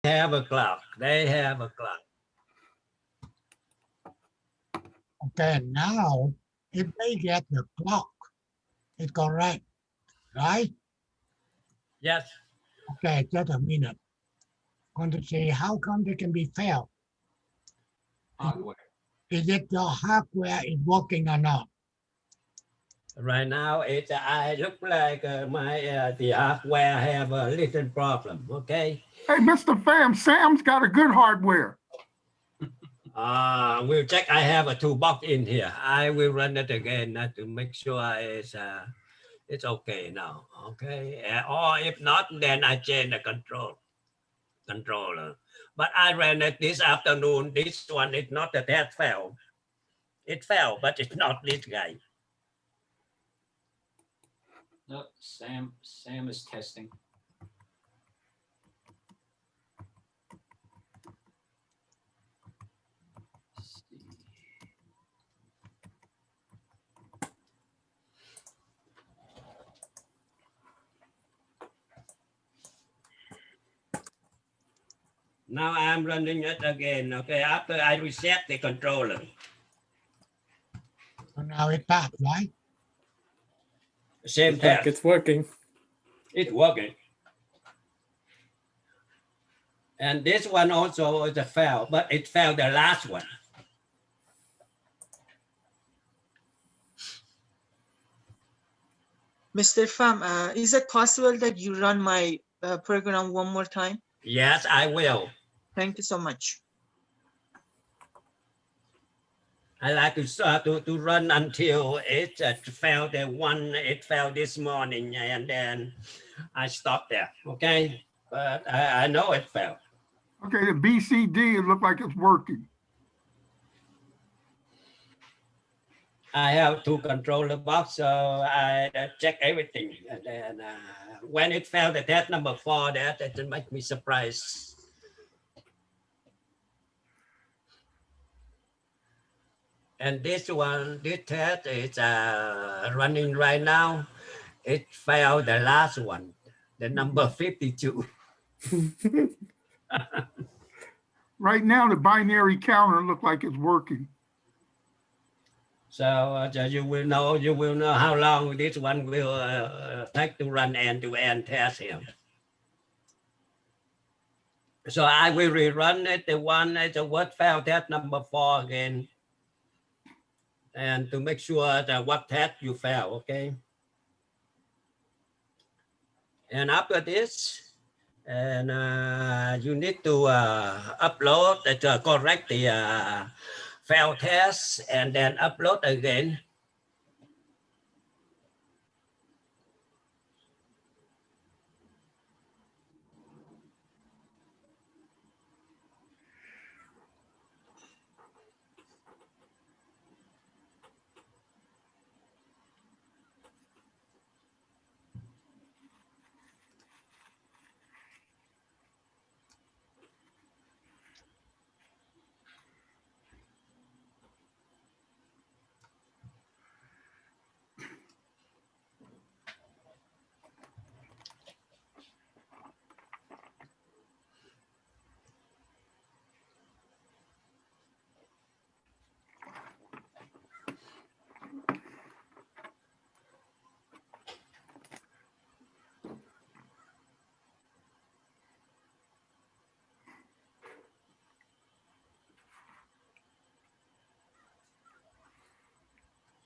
have a clock. They have a clock. Okay, now if they get the clock, it's correct, right? Yes. Okay, just a minute. Going to see how come they can be failed. Hardware. Is it your hardware is working or not? Right now, I look like the hardware have a little problem. Okay. Hey, Mr. Pham, Sam's got a good hardware. We'll check. I have a toolbox in here. I will run it again to make sure it's okay now. Okay. Or if not, then I change the controller. But I ran it this afternoon. This one is not the test failed. It fell, but it's not this guy. No, Sam is testing. Let's see. Now I'm running it again. Okay, after I reset the controller. So now it passed, right? Same It's back, test. it's working. It's working. And this one also is a fail, but it failed the last one. Mr. Pham, is it possible that you run my program one more time? Yes, I will. Thank you so much. I like to run until it failed the one it failed this morning, and then I stop there. Okay, but I know it failed. Okay, the BCD, it looked like it's working. I have two controller box, so I check everything, and then when it failed the test number 4, that it make me surprised. And this one, this test is running right now. It failed the last one, the number 52. Right now, the binary counter looked like it's working. So you will know how long this one will take to run end-to-end test here. So I will rerun it, the one is a word fail test number 4 again. And to make sure that what test you fail, okay? And after this, and you need to upload, correct the fail test, and then upload again.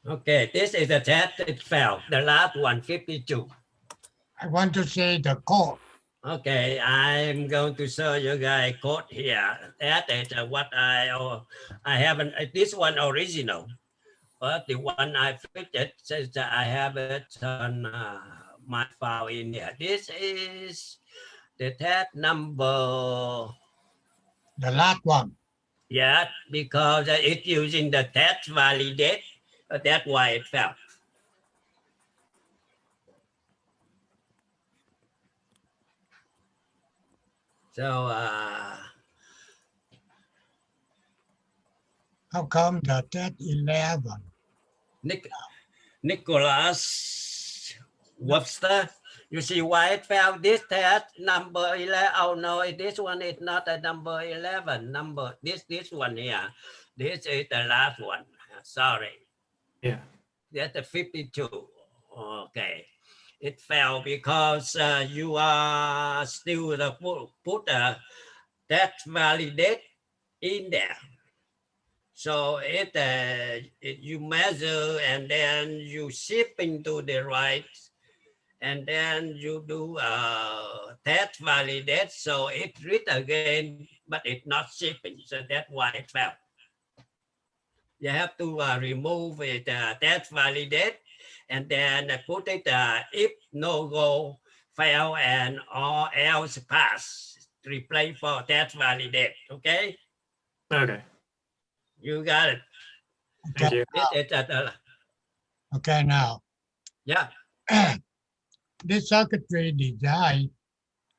Okay, this is the test, it failed. The last one, 52. I want to see the code. Okay, I'm going to show you guys code here. That is what I haven't, this one original, but the one I fixed it says that I have it on my file in here. This is the test number, The last one. yeah, because it's using the test validate, that's why it failed. So How come the test 11? Nicholas Webster, You see why it failed this test? Number 11. Oh no, this one is not a number 11. This one here. This is the last one. Sorry. Yeah. That's the 52. Okay. It failed because you are still put a that validate in there. So you measure and then you ship into the right, and then you do test validate. So it read again, but it's not shipping. So that's why it failed. You have to remove it, test validate, and then put it if no go, fail, and or else pass. Replace for test validate. Okay, Okay. you got it. Thank you. Okay, now, Yeah. this circuitry designed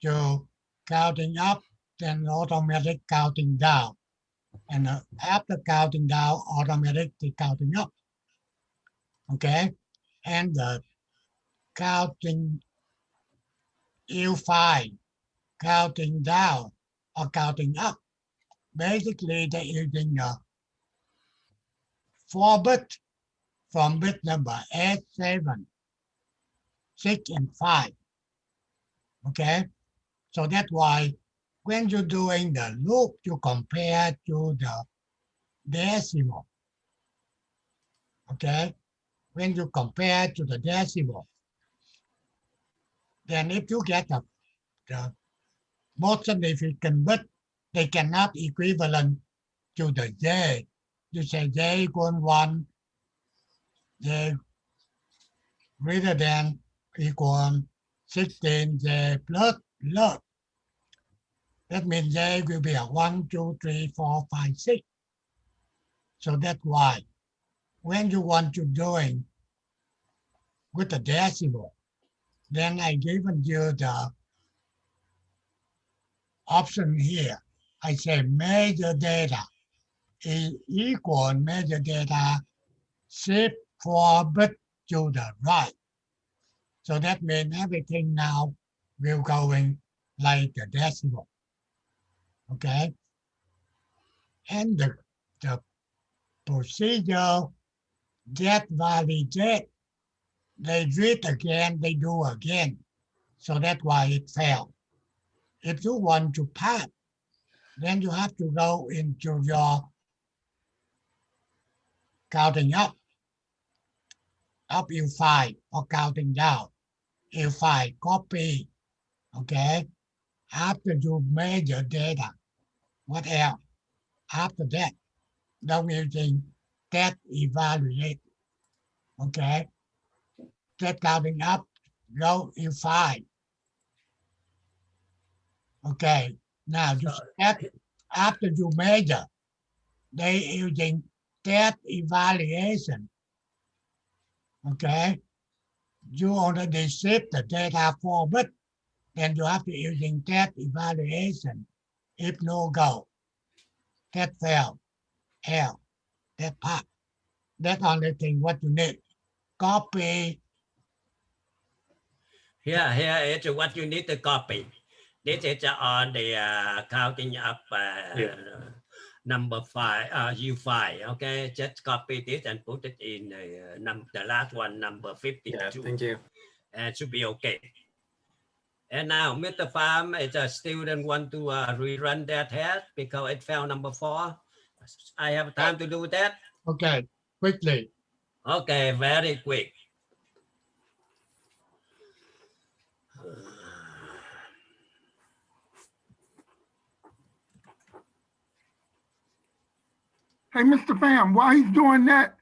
to counting up, then automatic counting down. And after counting down, automatically counting up. Okay, and the counting U5, counting down or counting up. Basically, they're using 4-bit from bit number 8, 7, 6, and 5. Okay, so that's why when you're doing the loop, you compare to the decimal. Okay, when you compare to the decimal, then if you get the most significant bit, they cannot equivalent to the J. You say J equal 1, J greater than equal 16, J plus log. That means J will be a 1, 2, 3, 4, 5, 6. So that's why when you want to doing with the decimal, then I given you the option here. I say measure data is equal measure data shift 4 bit to the right. So that means everything now will going like the decimal. Okay. And the procedure get validate, they read again, they do again. So that's why it failed. If you want to pass, then you have to go into your counting up U5 or counting down U5, copy. Okay. After you measure data, what else? After that, don't using that evaluate. Okay. That counting up, go U5. Okay. Now you step after you measure, they using that evaluation. Okay. You already shift the data forward, then you have to using that evaluation. If no go, that fail, L, that part. That's only thing what you need. Copy. Here is what you need to copy. This is on the counting up number 5, U5. Okay, just copy this and put it in the last one, number 52. Yeah, thank you. And it should be okay. And now Mr. Pham is a student want to rerun that test because it failed number 4. I have time to do that. Okay, quickly. Okay, very quick. Hey, Mr. Pham, while he's doing that,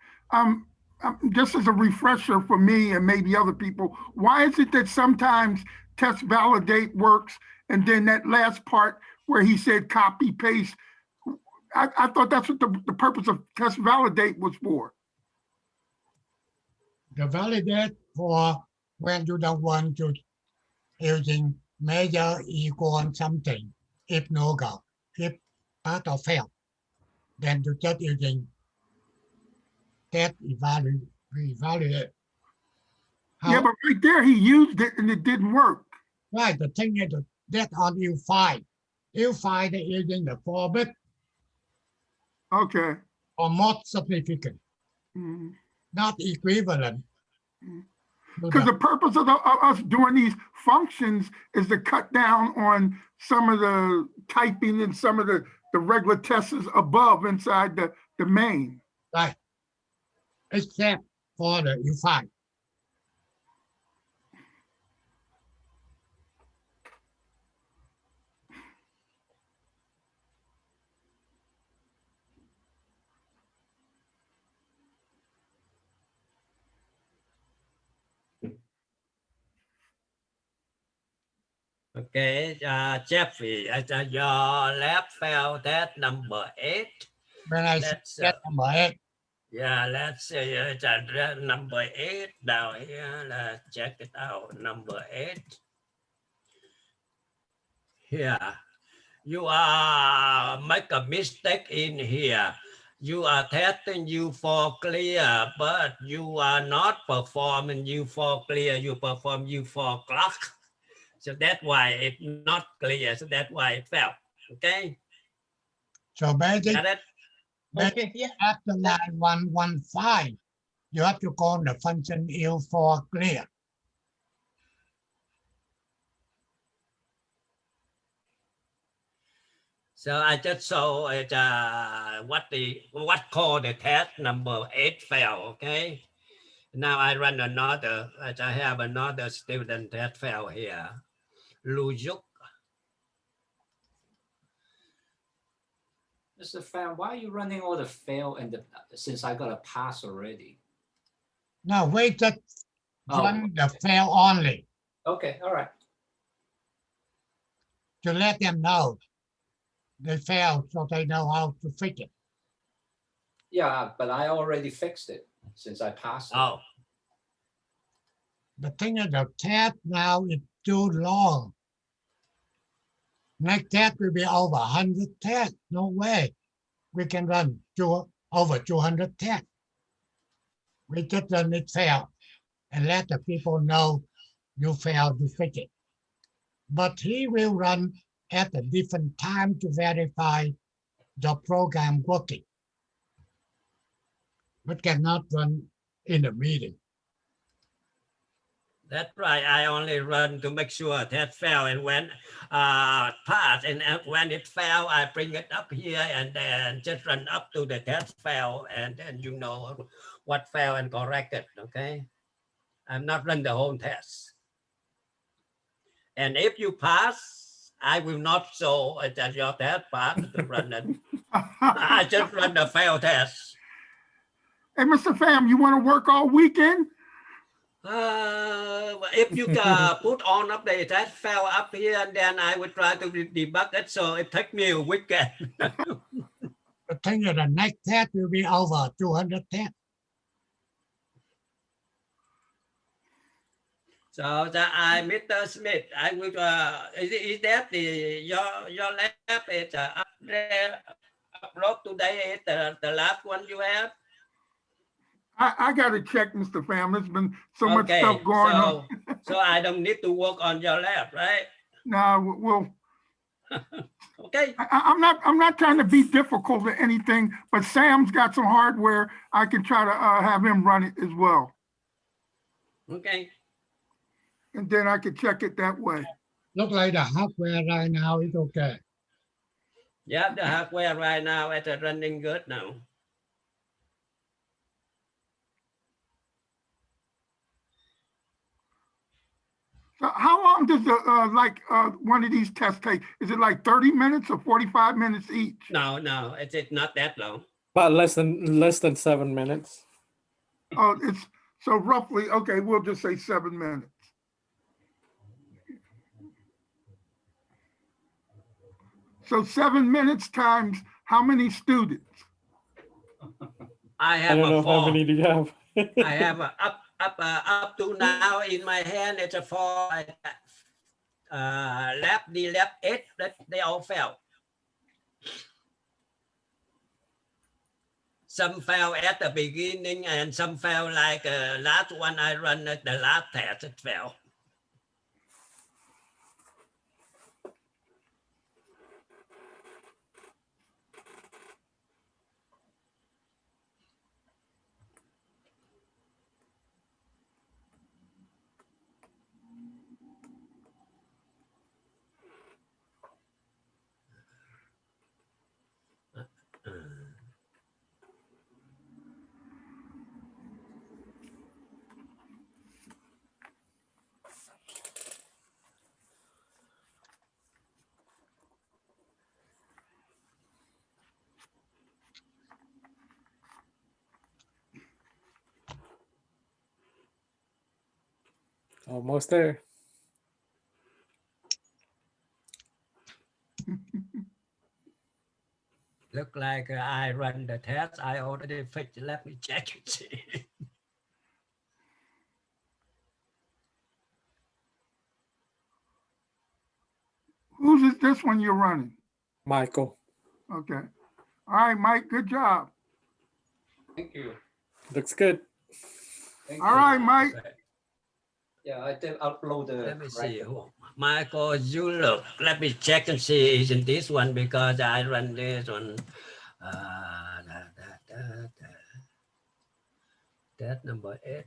just as a refresher for me and maybe other people, why is it that sometimes test validate works and then that last part where he said copy paste, I thought that's what the purpose of test validate was for. The validate for when you don't want to using measure equal something. If no go, if part of fail, then you just using that evaluate. Yeah, but right there, he used it and it didn't work. right, the thing is that on U5. U5 they're using the 4-bit Okay. or not significant, Mhm. not equivalent. Mm. to Because the- the purpose of us doing these functions is to cut down on some of the typing and some of the regular tests above inside the main. right, except for the U5. Okay, Jeffrey, your lab failed test number 8. When I Let's said number 8, yeah, let's say it's number 8 down here. Let's check it out. Number 8. Here, you are make a mistake in here. You are testing U4 clear, but you are not performing U4 clear. You perform U4 clock. So that's why it's not clear. So that's why it fell. Okay, so basically got it? Okay, yeah. after line 115, you have to call the function U4 clear. So I just saw it, what called the test number 8 fail. Okay. Now I run another. I have another student that fell here. Lujuk. Mr. Fan, why are you running all the fail and since I got a pass already? Now we just Oh. run the fail only Okay, all right. to let them know they failed so they know how to fix it. Yeah, but I already fixed it since I passed it. Oh, The thing is the test now is too long. Next test will be over 100 tests. No way. We can run over 200 tests. We just run it fail and let the people know you failed to fix it. But he will run at a different time to verify the program working. But cannot run in a meeting. that's right. I only run to make sure that fail, and when pass, and when it fail, I bring it up here and then just run up to the test fail, and then you know what fail and correct it. Okay, I'm not run the whole test. And if you pass, I will not show that your test pass to run it. I just run the fail test. Hey, Mr. Pham, you want to work all weekend? If you put on up the test fail up here, and then I will try to debug it. So it takes me a weekend. The thing is the next test will be over 200 tests. So Mr. Smith, I will. Is that your lab is up there? Upload today is the last one you have. I got to check, Mr. Pham. There's been so much stuff going on. So I don't need to work on your lab, right? No, well, Okay. I'm not trying to be difficult or anything, but Sam's got some hardware. I can try to have him run it as well. Okay. And then I could check it that way. Look like the hardware right now is okay. Yeah, the hardware right now is running good now. So how long does one of these tests take? Is it like 30 minutes or 45 minutes each? No, it's not that long. About less than 7 minutes. Oh, it's so roughly, okay, we'll just say 7 minutes. So 7 minutes times how many students? I I have don't know a how 4. many do you have. I have a up to now in my hand it's a 4. Lab 8 that they all failed. some fell at the beginning and some fell like last one I run at the last test, it fell. Almost there. Look like I run the test. I already fixed. Let me check and see. Who's this one you're running? Michael. Okay. All right, Mike, good job. Thank you. Looks good. Thank All you. right, Mike. Yeah, I did upload the. Let me see. record. Michael, you look. Let me check and see. Isn't this one because I run this one? That number 8.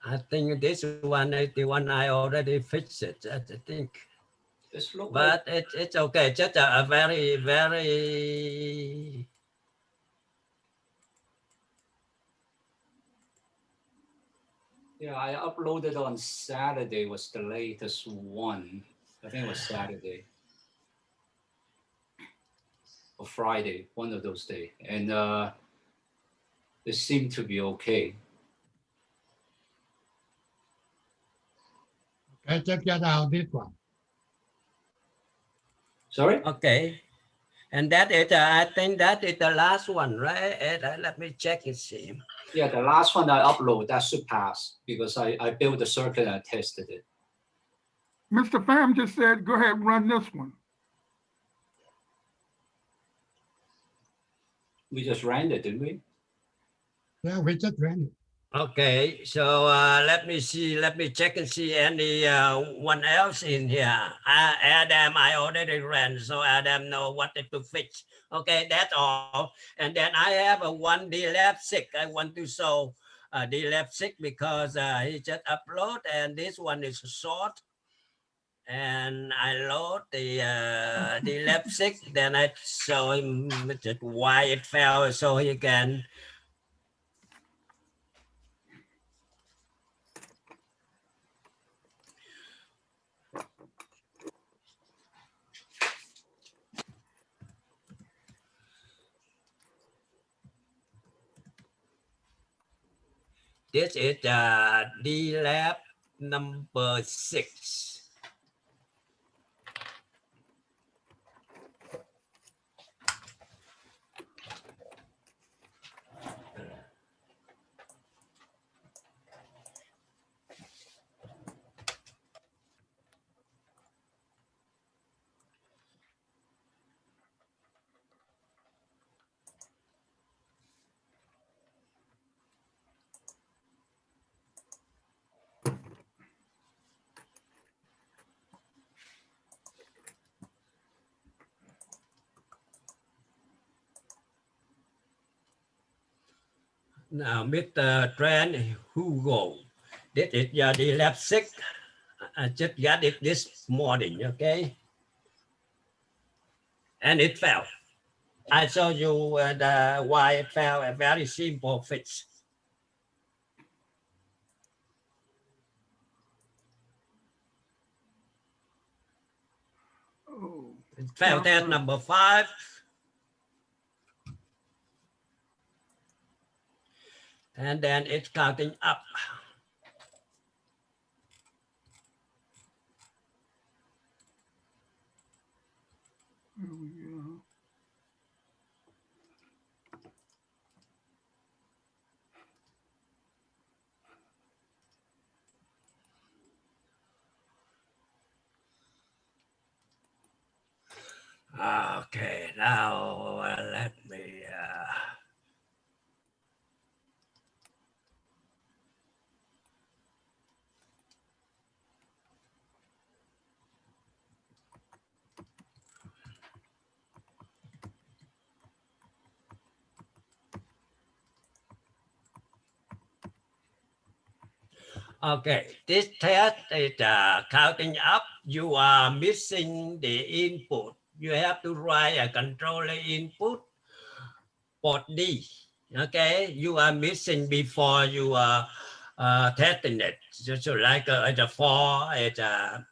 I think this one is the one I already fixed it. I think, This look but it's okay. Just a very, very. yeah, I uploaded on Saturday was the latest one. I think it was Saturday or Friday, one of those days, and it seemed to be okay. Okay, check that out, this one. Sorry. Okay. And that is, I think that is the last one, right? Let me check and see. Yeah, the last one I upload that should pass because I built the circuit and I tested it. Mr. Pham just said, go ahead and run this one. We just ran it, didn't we? Yeah, we just ran it. Okay, so let me see. Let me check and see any one else in here. Adam, I already ran, so Adam know what to fix. Okay, that's all. And then I have a one DLab 6. I want to show DLab 6 because he just upload, and this one is short. And I load the DLab 6, then I show him just why it fell, so he can. This is DLab number 6. Now, Mr. Trent Hugo, this is DLab 6. I just got it this morning, okay? And it fell. I show you why it fell, a very simple fix. Oh, It fell test number 5. And then it's counting up. Okay, now let me. Okay, this test is counting up. You are missing the input. You have to write a controller input, port D. Okay, you are missing before you are testing it. Just like the for it's a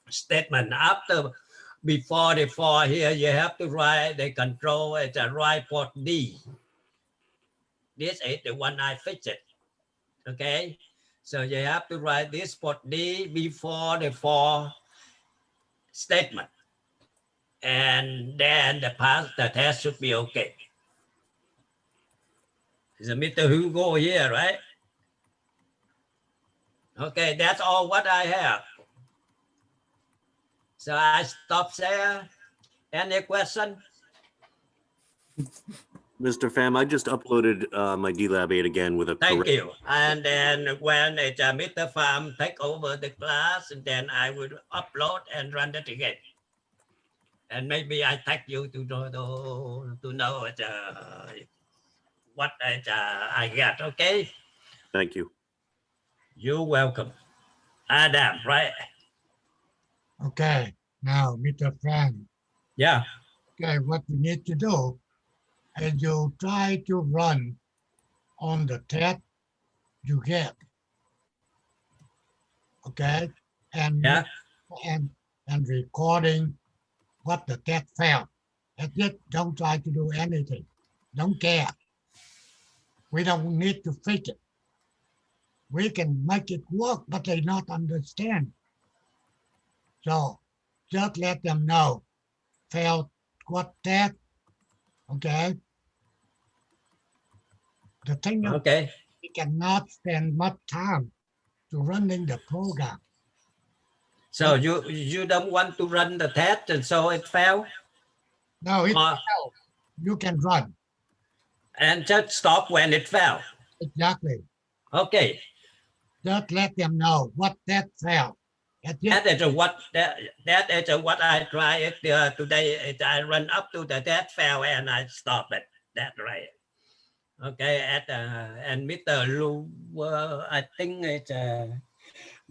statement after. Before the for here, you have to write the control. It's a write port D. This is the one I fixed it. Okay, so you have to write this port D before the for statement, and then the test should be okay. Is Mr. Hugo here, right? Okay, that's all what I have. So I stop there. Any question? Mr. Pham, I just uploaded my DLab 8 again with a Thank correct. you. And then when it's Mr. Pham take over the class, and then I will upload and run it again. And maybe I tag you to know it, what I get. Okay. Thank you. You're welcome. Adam, right? Okay, now, Mr. Frank, Yeah. okay, what you need to do is you try to run on the test you get. Okay, and Yeah. and recording what the test found. That's it. Don't try to do anything. Don't care. We don't need to fix it. We can make it work, but they not understand. So just let them know. Failed what test. Okay. The thing is, Okay. we cannot spend much time to running the program. So you don't want to run the test, and so it failed, No, it or, failed. You can run. and just stop when it fell. Exactly. Okay. Just let them know what that failed. That's it. That is what I tried today. I run up to the test fail and I stop it. That's right. Okay. And Mr. Lu, I think it's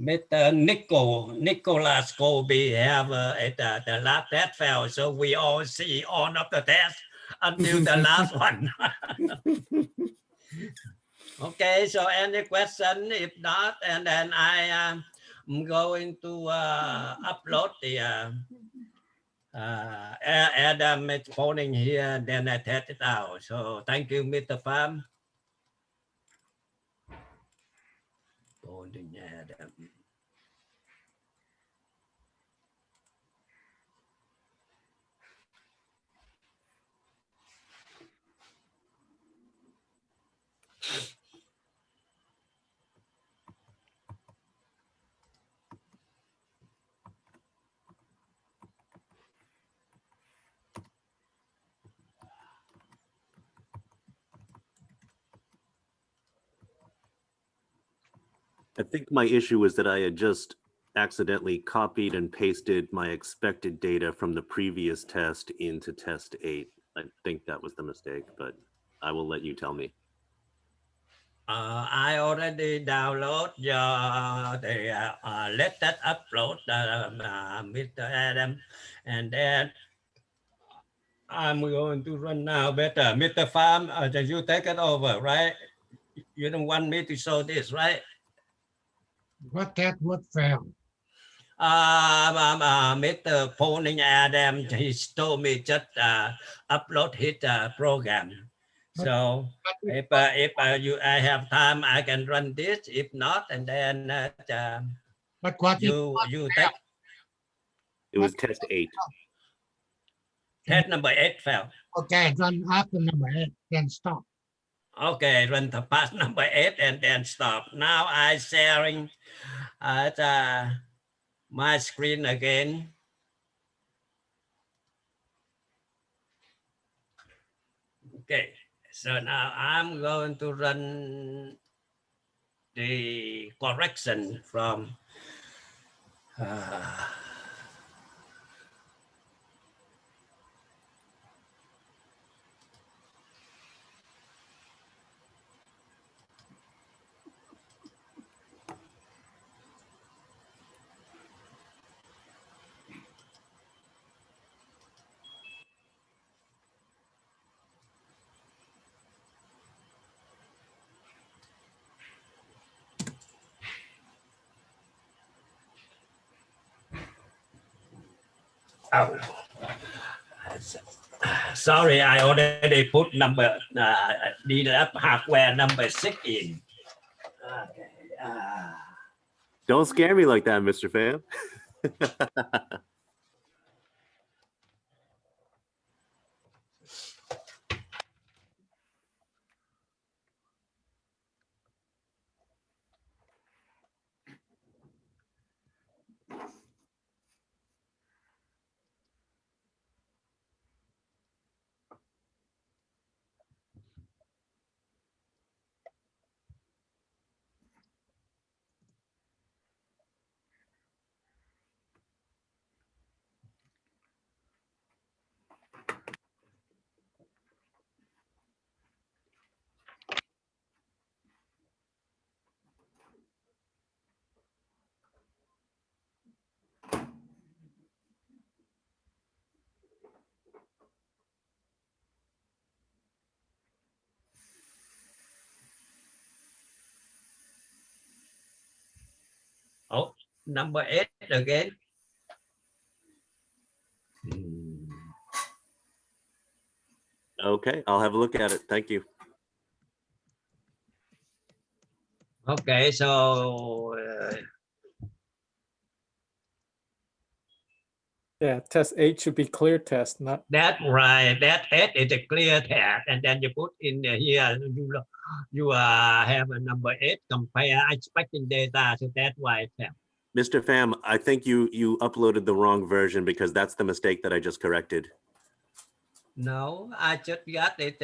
Mr. Nicholas Colby have the last test fail, so we all see all of the tests until the last one. Okay, so any question? If not, and then I am going to upload the Adam is phoning here, then I test it out. So thank you, Mr. Pham. Phoning Adam. I think my issue is that I had just accidentally copied and pasted my expected data from the previous test into test 8. I think that was the mistake, but I will let you tell me. I already download the let that upload Mr. Adam, and then I'm going to run now better. Mr. Pham, you take it over, right? You don't want me to show this, right? What that would fail. Mr. Phoning Adam, he told me just upload his program. So if I have time, I can run this. If not, and then but what if you take It was test 8. test number 8 fail. okay, run after number 8, then stop. Okay, run the pass number 8 and then stop. Now I sharing my screen again. Okay, so now I'm going to run the correction from oh. Sorry, I already put number DLAP hardware number 6 in. Okay. Don't scare me like that, Mr. Pham. Oh, number 8 again. Okay, I'll have a look at it. Thank you. Okay, so Yeah, test 8 should be clear test, not that right. That 8 is a clear test, and then you put in here you have a number 8 compare expecting data, so that's why it failed. Mr. Pham, I think you uploaded the wrong version because that's the mistake that I just corrected. No, I just got it.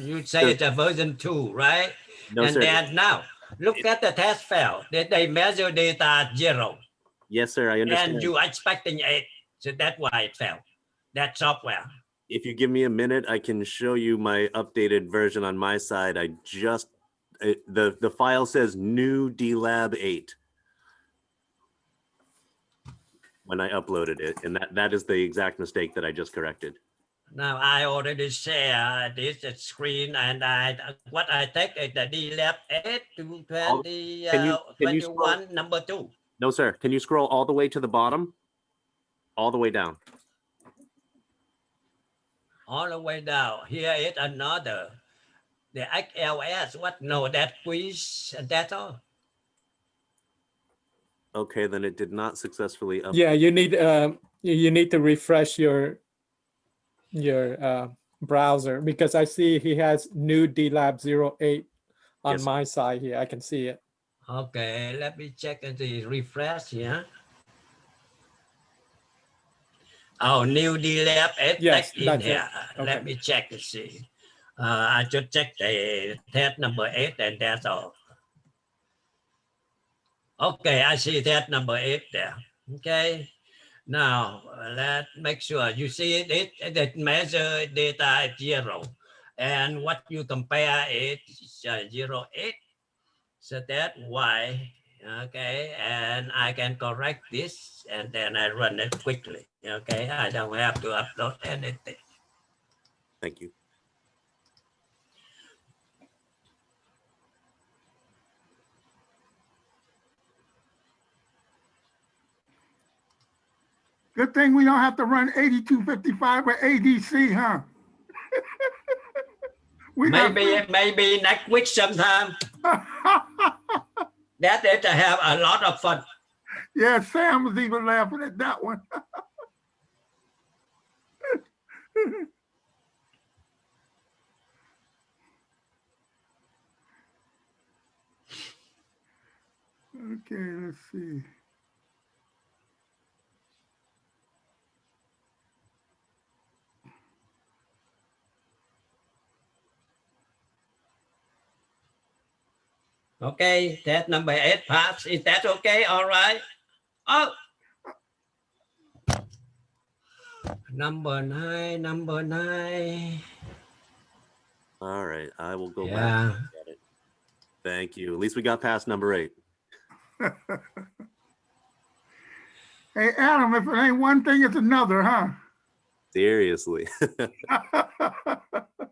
You say it's a version 2, right? No, and sir. then now look at the test fail. They measure data 0, Yes, sir, I understand. and you expecting 8, so that's why it failed. That software. If you give me a minute, I can show you my updated version on my side. I just, the file says new DLab 8 when I uploaded it. And that is the exact mistake that I just corrected. Now I already share this screen, and what I take is the DLab 8 to 20, can you 21 number 2. No, sir. Can you scroll all the way to the bottom? All the way down. All the way down. Here is another. The XLS. What? No, that quiz. That's all. Okay, then it did not successfully upload. yeah, you need to refresh your browser, because I see he has new DLab 08 on Yes. my side here. I can see it. Okay, let me check the refresh here. Oh, new DLab 8 Yes, in that's it. here. Okay. Let me check and see. I just checked the test number 8, and that's all. Okay, I see test number 8 there. Okay. Now let's make sure you see it measure data at 0, and what you compare is 0, 8. So that's why. Okay, and I can correct this, and then I run it quickly. Okay, I don't have to upload anything. Thank you. Good thing we don't have to run 8255 or ADC, huh? We got Maybe next week sometime. That is to have a lot of fun. Yeah, Sam was even laughing at that one. Okay, let's see. Okay, test number 8 pass. Is that okay? All right. Oh, number 9. All right, I will go back. Yeah. and look at it. Thank you. At least we got past number 8. Hey, Adam, if it ain't one thing, it's another, huh? Seriously.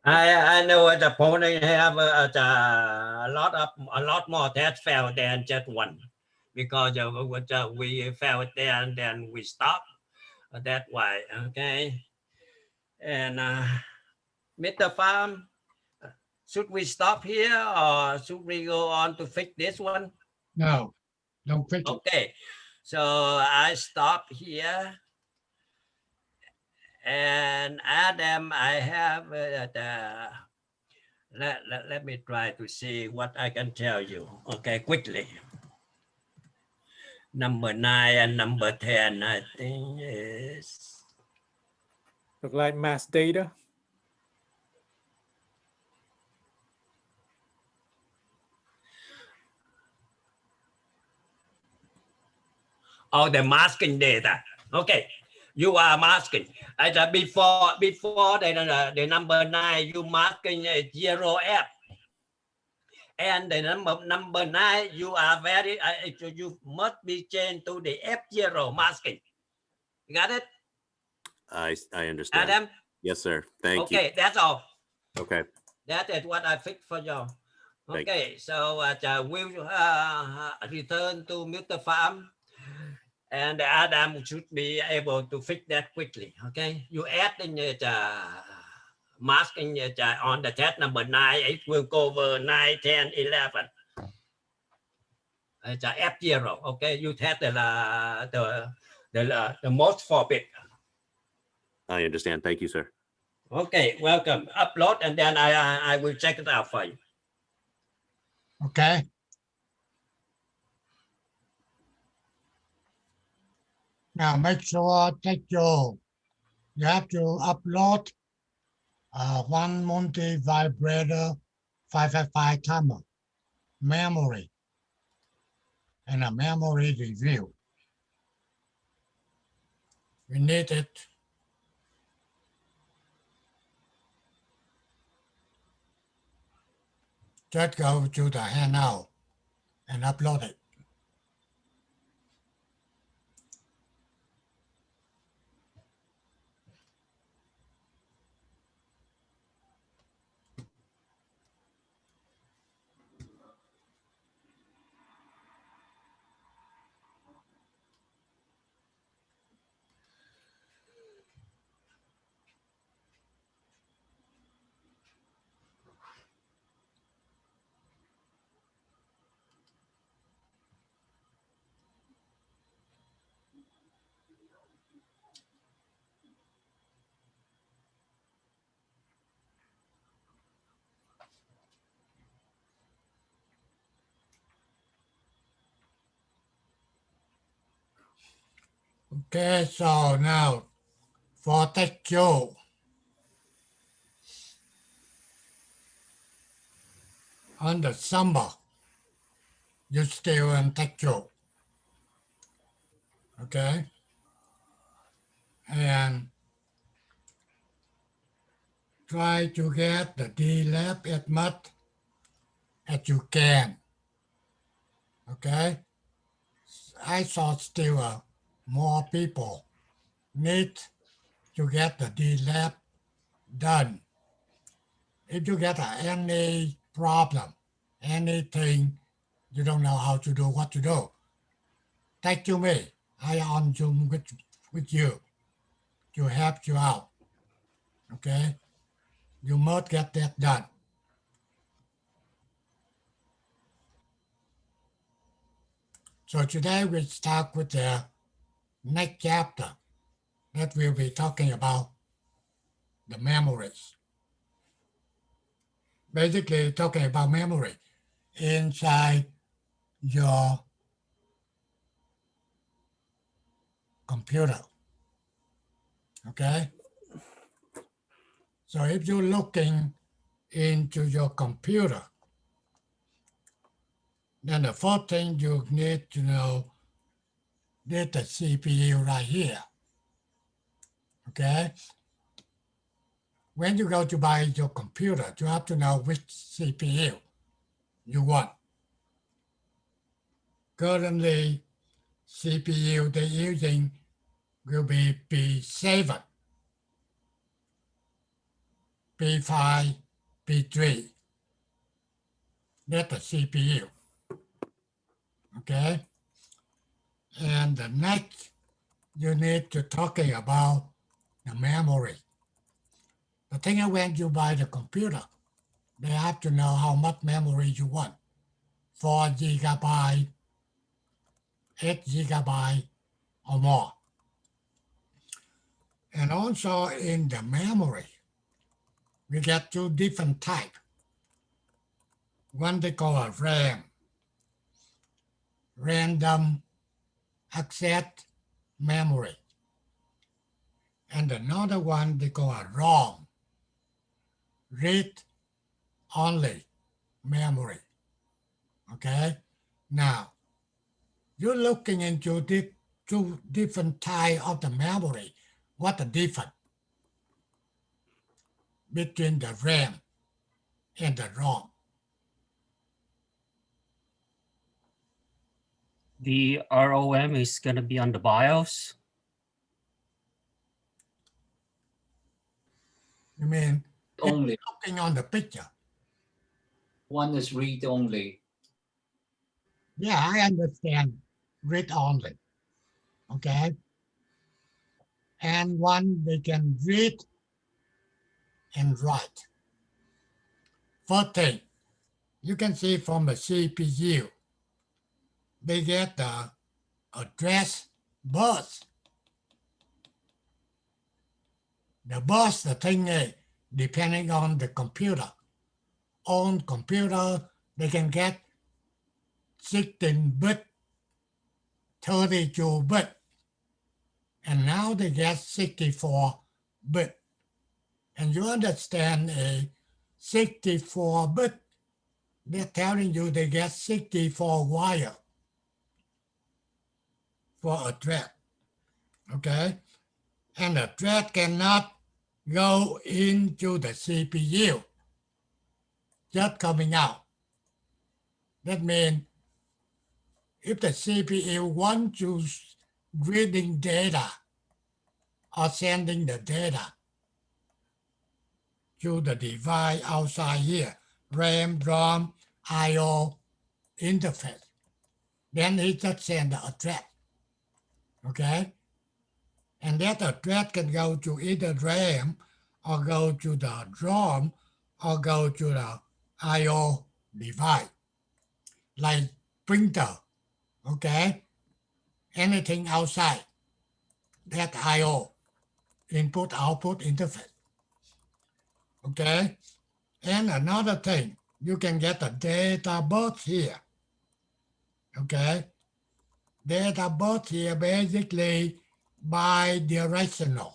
I know the opponent have a lot more test failed than just one, because we failed there and then we stop. That's why. Okay. And Mr. Pham, should we stop here or should we go on to fix this one? No, don't fix it. Okay. So I stop here. And Adam, I have let me try to see what I can tell you. Okay, quickly. Number 9 and number 10, I think is Look like mass data. the masking data. Okay, you are masking. Before the number 9, you masking 0F. And the number 9, you are you must be changed to the F0 masking. You got it? I understand. Adam? Yes, sir. Thank you. Okay, that's all. Okay. That is what I fixed for you. Thank Okay, so we'll return to Mr. Pham, and Adam should be able to fix that quickly. Okay, you add in the masking on the test number 9, it will cover 9, 10, 11. It's F0. Okay, you test the most forbid. I understand. Thank you, sir. Okay, welcome. Upload and then I will check it out for you. Okay. Now make sure that you have to upload one multi-vibrator 555 timer memory and a memory review. We need it. Just go to the handout and upload it. Okay, so now for tech Joe. On the summer, you still in tech Joe. Okay. And try to get the D-Lab as much as you can. Okay. I thought still more people need to get the D-Lab done. If you get any problem, anything you don't know how to do, what to do, thank you me. I on Zoom with you to help you out. Okay? You must get that done. So today we start with the next chapter that we'll be talking about the memories. Basically talking about memory inside your computer. Okay? So if you're looking into your computer, then the first thing you need to know is the CPU right here. Okay? When you go to buy your computer, you have to know which CPU you want. Currently, CPU they're using will be P7, P5, P3. That's the CPU. Okay? And the next, you need to talking about the memory. The thing is when you buy the computer, they have to know how much memory you want. 4 gigabyte, 8 gigabyte, or more. And also in the memory, we get two different types. One they call a RAM, random access memory. And another one they call a ROM, read-only memory. Okay? Now, you're looking into these two different types of the memory. What the difference between the RAM and the ROM? The ROM is going to be on the BIOS. You mean Only. looking on the picture? One is read only. Yeah, I understand read only. Okay. And one they can read and write. First thing, you can see from the CPU, they get the address bus. The bus, the thing is, depending on the computer. On computer, they can get 16-bit, 32-bit, and now they get 64-bit. And you understand a 64-bit, they're telling you they get 64 wire for a thread, okay? And the thread cannot go into the CPU, just coming out. That means if the CPU wants to reading data or sending the data to the device outside here, RAM, ROM, I/O interface, then he just send the address, okay? And that address can go to either RAM or go to the ROM or go to the I/O device, like printer, okay? Anything outside that I/O, input-output interface, okay? And another thing, you can get a data bus here, okay? Data bus here basically bidirectional.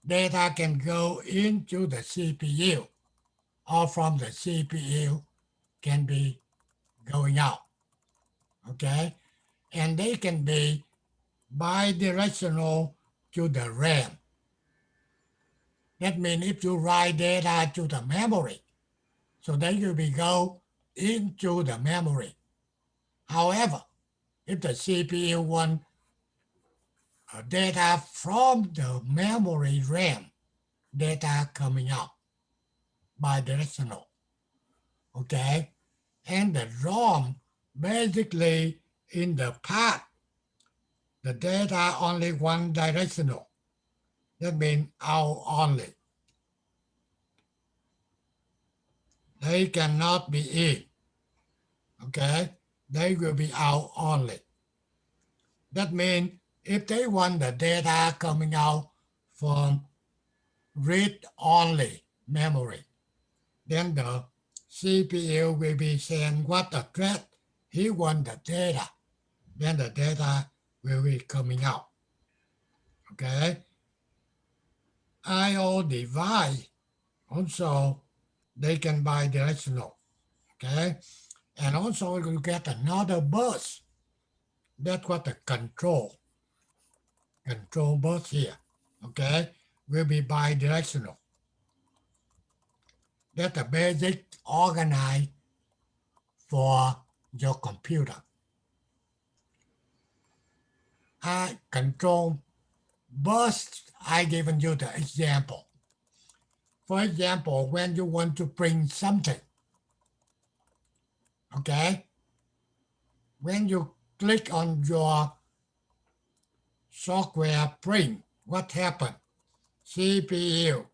Data can go into the CPU or from the CPU can be going out, okay? And they can be bidirectional to the RAM. That means if you write data to the memory, so they will be go into the memory. However, if the CPU wants data from the memory RAM, data coming out bidirectional, okay? And the ROM, basically in the past, the data only one directional. That means out only. They cannot be in, okay? they will be out only. That means if they want the data coming out from read-only memory, then the CPU will be saying what address he wants the data. Then the data will be coming out. Okay. I/O device also they can bidirectional. Okay. And also you get another bus. That's what the control bus here. Okay. Will be bidirectional. That's the basic organize for your computer. I control bus, I given you the example. For example, when you want to print something, okay, when you click on your software print, what happened? CPU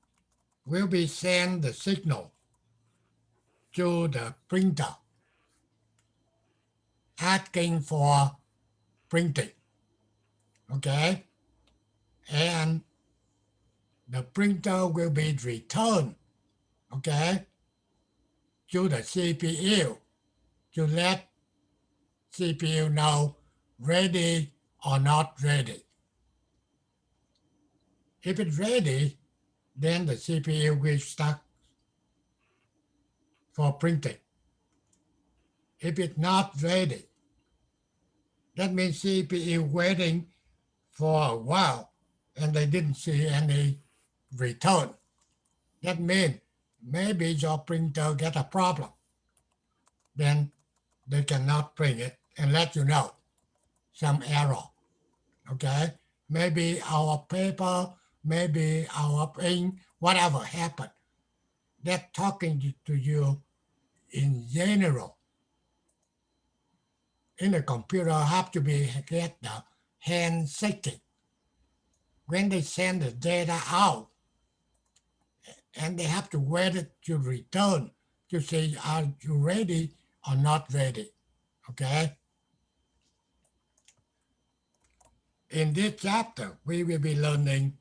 will be send the signal to the printer asking for printing, okay? And the printer will be returned, okay, to the CPU to let CPU know ready or not ready. If it's ready, then the CPU will start for printing. If it's not ready, that means CPU waiting for a while and they didn't see any return. That means maybe your printer get a problem. Then they cannot print it and let you know some error. Okay, maybe our paper, maybe our ink, whatever happened. They're talking to you in general. In the computer, have to be get the handshaking. When they send the data out, and they have to wait it to return to say, are you ready or not ready? Okay. In this chapter, we will be learning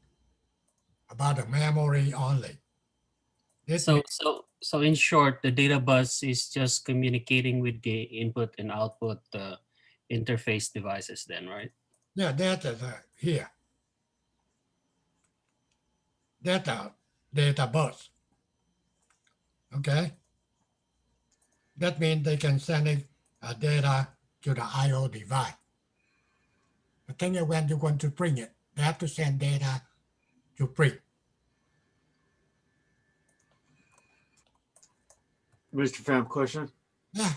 about the memory only. This So in short, the data bus is just communicating with the input and output interface devices then, right? yeah, that is here. That's a data bus. Okay. That means they can send it data to the I/O device. The thing is when you want to print it, they have to send data to print. Mr. Pham, question. Yeah,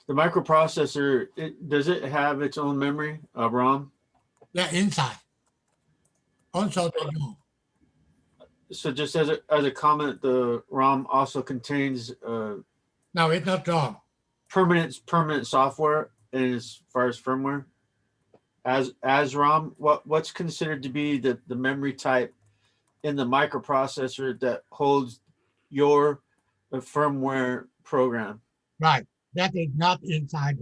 The microprocessor, does it have its own memory, ROM? yeah, inside. Also they do. So just as a comment, the ROM also contains No, it's not wrong. permanent software as far as firmware. As ROM, what's considered to be the memory type in the microprocessor that holds your firmware program? Right. That is not inside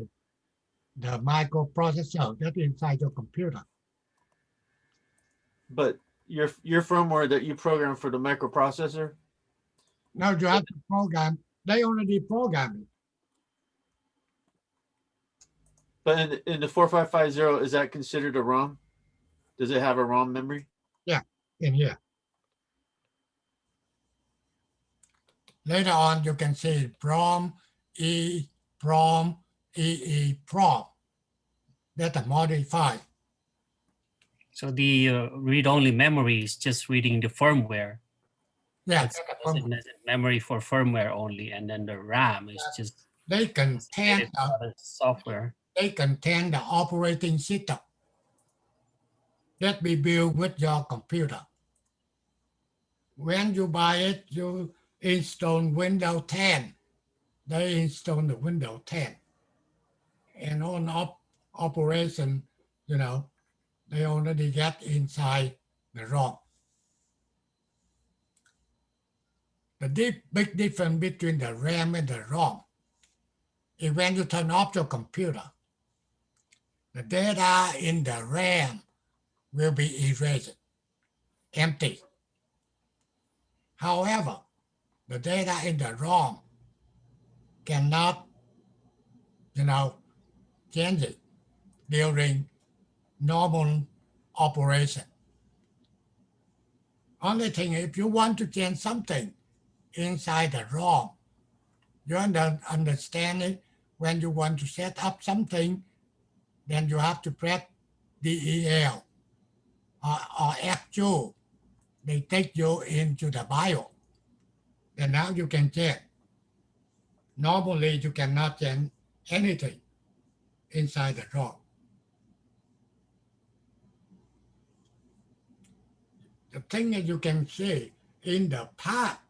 the microprocessor. That's inside your computer. But your firmware that you program for the microprocessor, Now you have to program. They already program it. but in the 4550, is that considered a ROM? Does it have a ROM memory? In here. Later on, you can see PROM, EEPROM. That's a modified. So the read-only memory is just reading the firmware. Yeah, It's memory for firmware only, and then the RAM is just they contain the software. they contain the operating system that be built with your computer. When you buy it, you install Windows 10. They install the Windows 10. And on operation, they already get inside the ROM. The big difference between the RAM and the ROM is when you turn off your computer, the data in the RAM will be erased, empty. However, the data in the ROM cannot, change it during normal operation. Only thing, if you want to change something inside the ROM, you understand it. When you want to set up something, then you have to press DEL or F2. They take you into the BIOS. And now you can change. Normally, you cannot change anything inside the ROM. The thing that you can see in the past,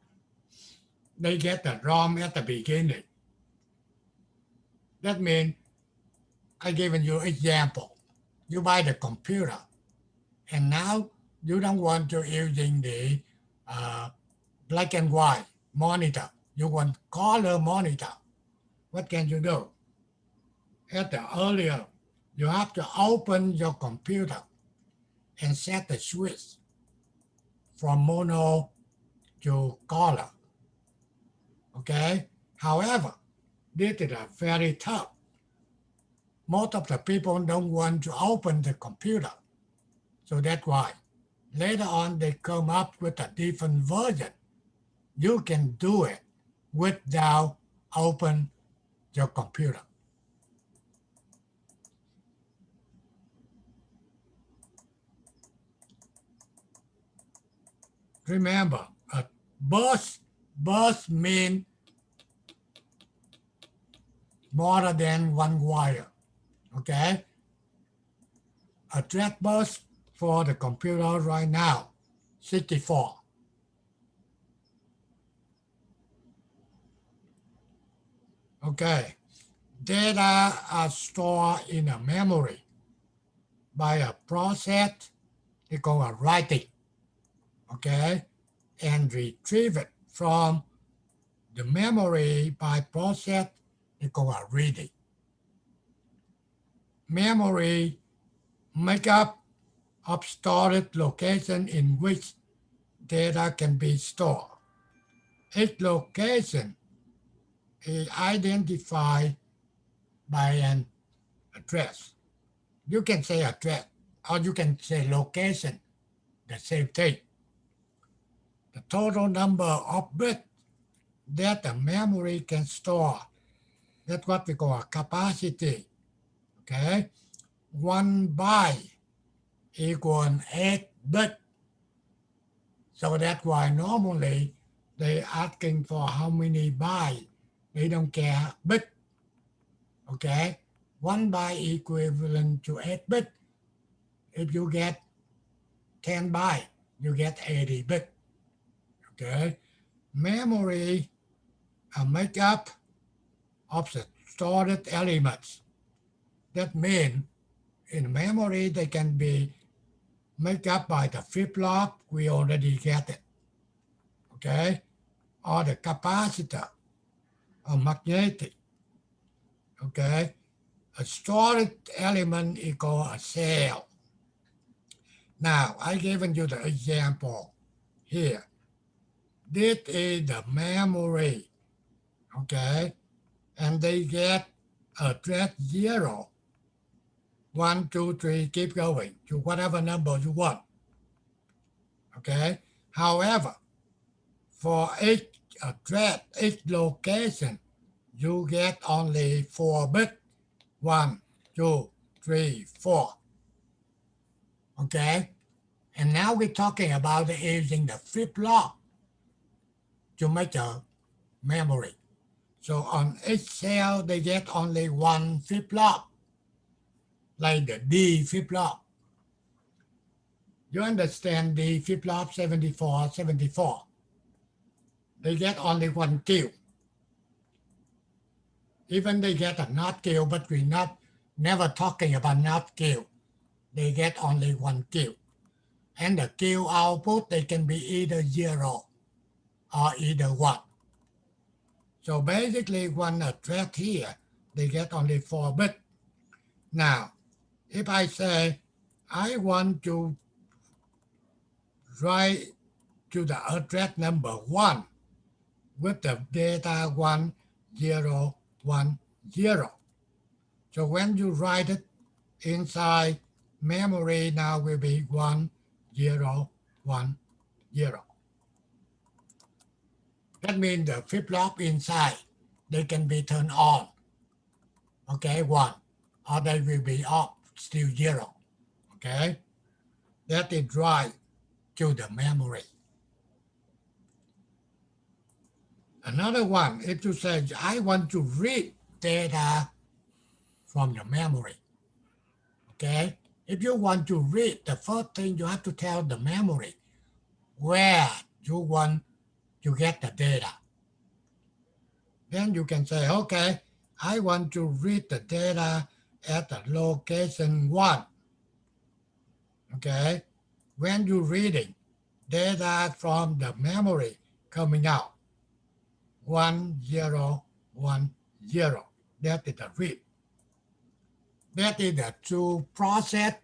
they get the ROM at the beginning. That means I given you example. You buy the computer, and now you don't want to using the black and white monitor. You want color monitor. What can you do? At the earlier, you have to open your computer and set the switch from mono to color. Okay? However, this is very tough. Most of the people don't want to open the computer. So that's why later on they come up with a different version. You can do it without open your computer. Remember, a bus means more than one wire, okay? Address bus for the computer right now, 64. Okay, data are stored in a memory by a process they call a writing, okay, and retrieve it from the memory by process they call a reading. Memory make up of storage location in which data can be stored. Each location is identified by an address. You can say address, or you can say location, the same thing. The total number of bits that the memory can store, that's what we call a capacity, okay? 1 byte equals 8 bits. So that's why normally they asking for how many bytes. They don't care bit, okay? 1 byte equivalent to 8 bits. If you get 10 bytes, you get 80 bits, okay? Memory are made up of the stored elements. That means in memory, they can be made up by the flip-flop, we already get it, okay? Or the capacitor, or magnetic, okay? A storage element equals a cell. Now, I given you the example here. This is the memory, okay? And they get address 0, 1, 2, 3, keep going to whatever number you want, okay? However, for each address, each location, you get only 4 bits, 1, 2, 3, 4, okay? And now we're talking about using the flip-flop to make a memory. So on each cell, they get only 1 flip-flop, like the D flip-flop. You understand the flip-flop 74, 74. They get only 1 kill. Even they get a not kill, but we're never talking about not kill. They get only 1 kill. And the kill output, they can be either 0 or either 1. So basically one address here they get only 4 bits. Now, if I say I want to write to the address number 1 with the data 1, 0, 1, 0. So when you write it inside memory, now will be 1, 0, 1, 0. That means the flip-flop inside, they can be turned on. Okay, 1, or they will be off, still 0. Okay, that is right to the memory. Another one, if you say, I want to read data from your memory. Okay, if you want to read, the first thing you have to tell the memory where you want to get the data. Then you can say, okay, I want to read the data at the location 1. Okay, when you're reading data from the memory coming out, 1, 0, 1, 0. That is the read. That is the true process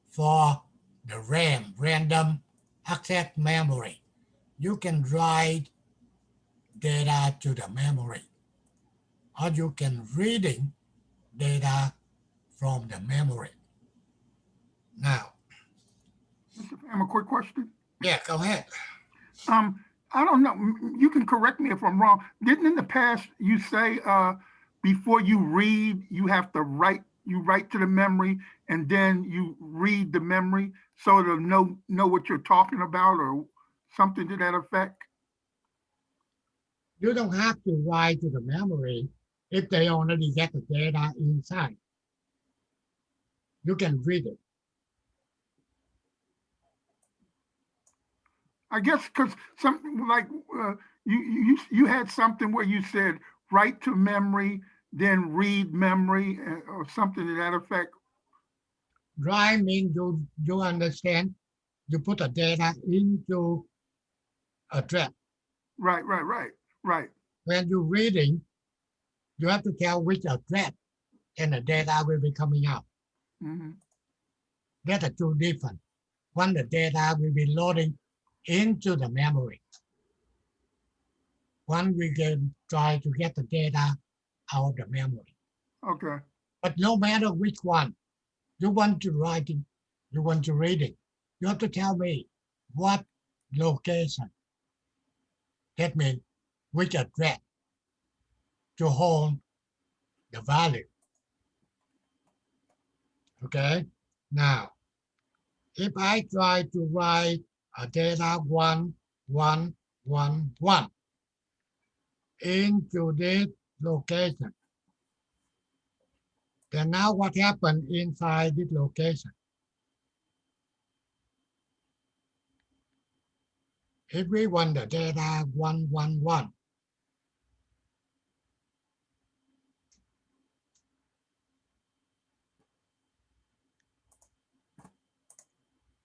for the RAM, random access memory. You can write data to the memory, or you can reading data from the memory. Now, Mr. Pham, a quick question. yeah, go ahead. I don't know. You can correct me if I'm wrong. Didn't in the past you say before you read, you have to write to the memory and then you read the memory so it'll know what you're talking about or something to that effect? You don't have to write to the memory if they already get the data inside. You can read it. I guess because something like you had something where you said write to memory, then read memory or something to that effect. Write means you understand. You put the data into address. Right. When you're reading, you have to tell which address and the data will be coming out. Mm-hmm. That's the two different. One, the data will be loading into the memory. One, we can try to get the data out of the memory. Okay. But no matter which one, you want to write it, you want to read it, you have to tell me what location. That means which address to hold the value. Okay. Now, if I try to write a data 1, 1, 1, 1 into this location, then now what happened inside this location? If we want the data 1, 1, 1,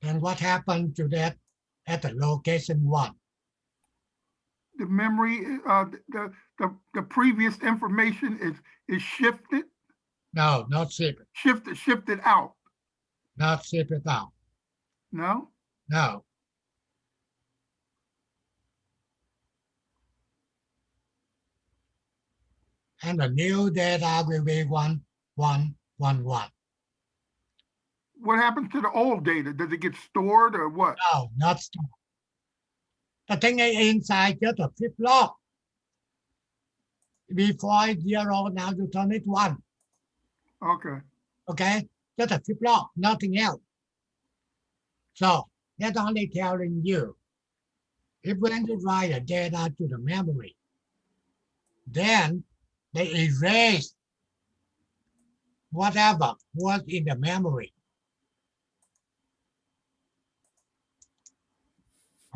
then what happened to that at the location 1? The memory, the previous information is shifted. No, not shifted. Shifted out. Not shifted out. No. No. And the new data will be 1, 1, 1, 1. What happens to the old data? Does it get stored or what? No, not stored. The thing is inside just a flip-flop. Before 0, now you turn it 1. Okay. Okay, just a flip-flop, nothing else. So that's only telling you, if when you write the data to the memory, then they erase whatever was in the memory.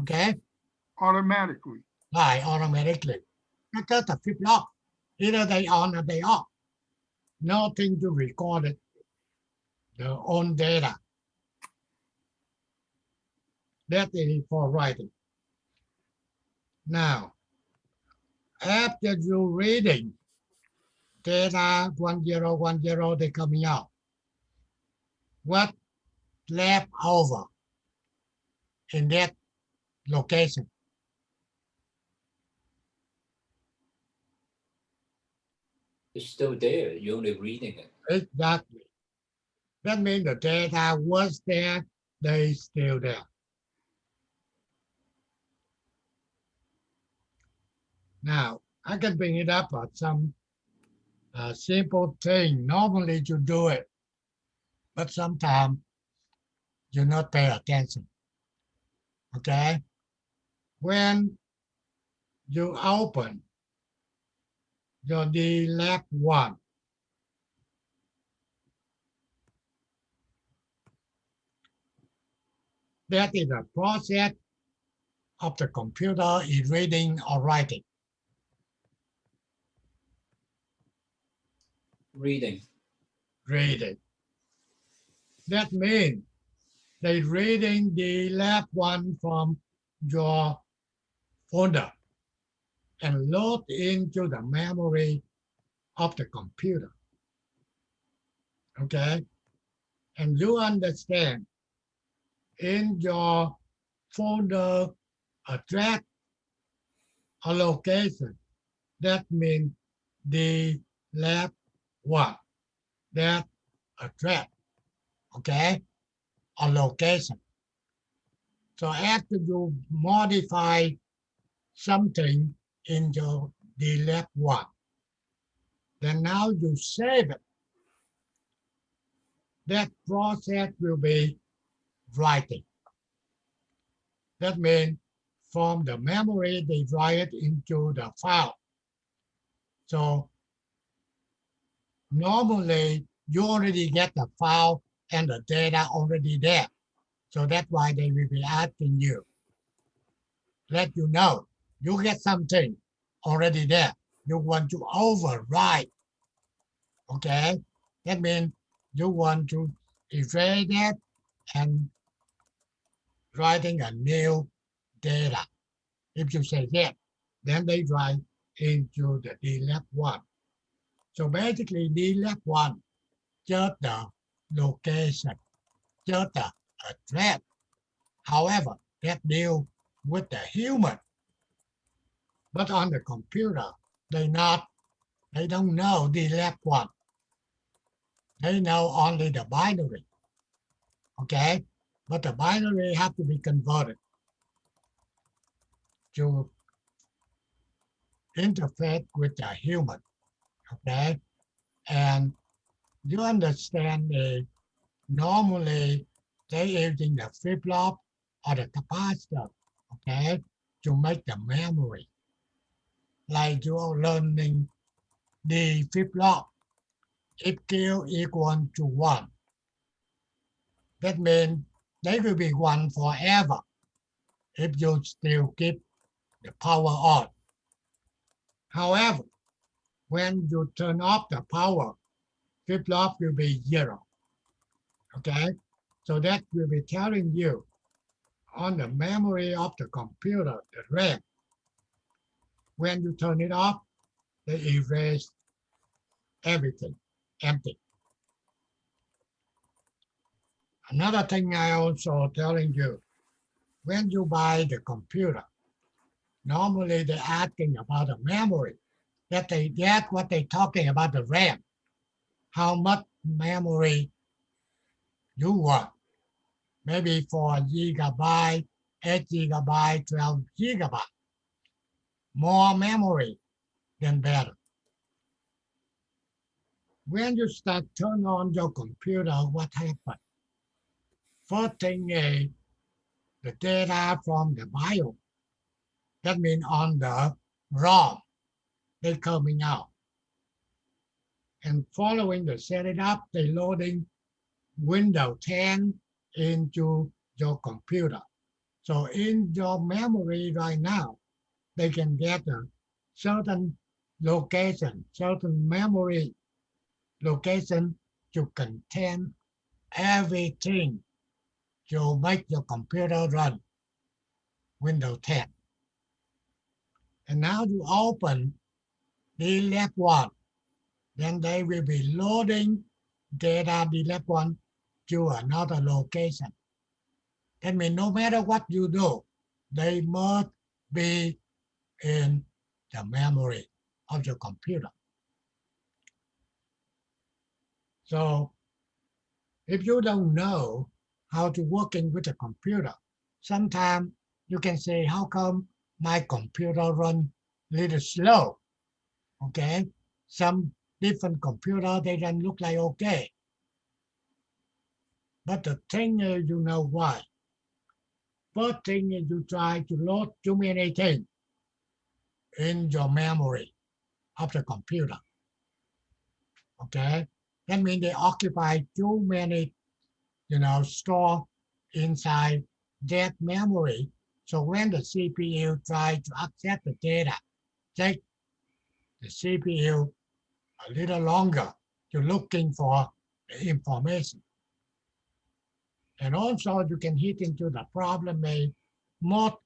Okay? Automatically. Right, automatically. Not just a flip-flop. Either they on or they off. Nothing to record it, their own data. That is for writing. Now, after you reading data 1010, they coming out. What left over in that location? It's still there. You're only reading it. Exactly. That means the data was there, they still there. Now, I can bring it up at some simple thing. Normally you do it, but sometimes you not pay attention. Okay? When you open your DLab 1, that is a process of the computer is reading or writing. Reading. Reading. That means they reading DLab 1 from your folder and load into the memory of the computer. Okay? And you understand in your folder address or location, that means the lab 1, that address, okay, or location. So after you modify something in your DLab 1, then now you save it. That process will be writing. That means from the memory, they write it into the file. So normally you already get the file and the data already there. So that's why they will be asking you. Let you know, you get something already there. You want to override. Okay? That means you want to erase that and writing a new data. If you say yes, then they write into the DLab 1. So basically DLab 1, just the location, just the address. However, that deal with the human. But on the computer, they don't know DLab 1. They know only the binary. Okay? But the binary have to be converted to interface with the human. Okay? And you understand normally they using the flip-flop or the capacitor, okay, to make the memory. Like you're learning the flip-flop, if Q equal to 1. That means they will be 1 forever if you still keep the power on. However, when you turn off the power, flip-flop will be 0. Okay? So that will be telling you on the memory of the computer, the RAM, when you turn it off, they erase everything, empty. Another thing I also telling you, when you buy the computer, normally they're asking about the memory. That's what they're talking about the RAM. How much memory you want. Maybe 4 GB, 8 GB, 12 GB. More memory, then better. When you start turn on your computer, what happens? First thing is the data from the BIOS. That means on the ROM, they're coming out. And following the setup, they loading Windows 10 into your computer. So in your memory right now, they can get a certain location, certain memory location to contain everything to make your computer run Windows 10. And now you open DLab 1. then they will be loading data DLAP1 to another location. That means no matter what you do, they must be in the memory of your computer. So if you don't know how to working with a computer, sometimes you can say, how come my computer run little slow? Okay, some different computer, they don't look like okay. But the thing is, you know why? First thing is you try to load too many things in your memory of the computer. Okay, that means they occupy too many, store inside that memory. So when the CPU try to access the data, take the CPU a little longer to looking for the information. And also you can hit into the problem made most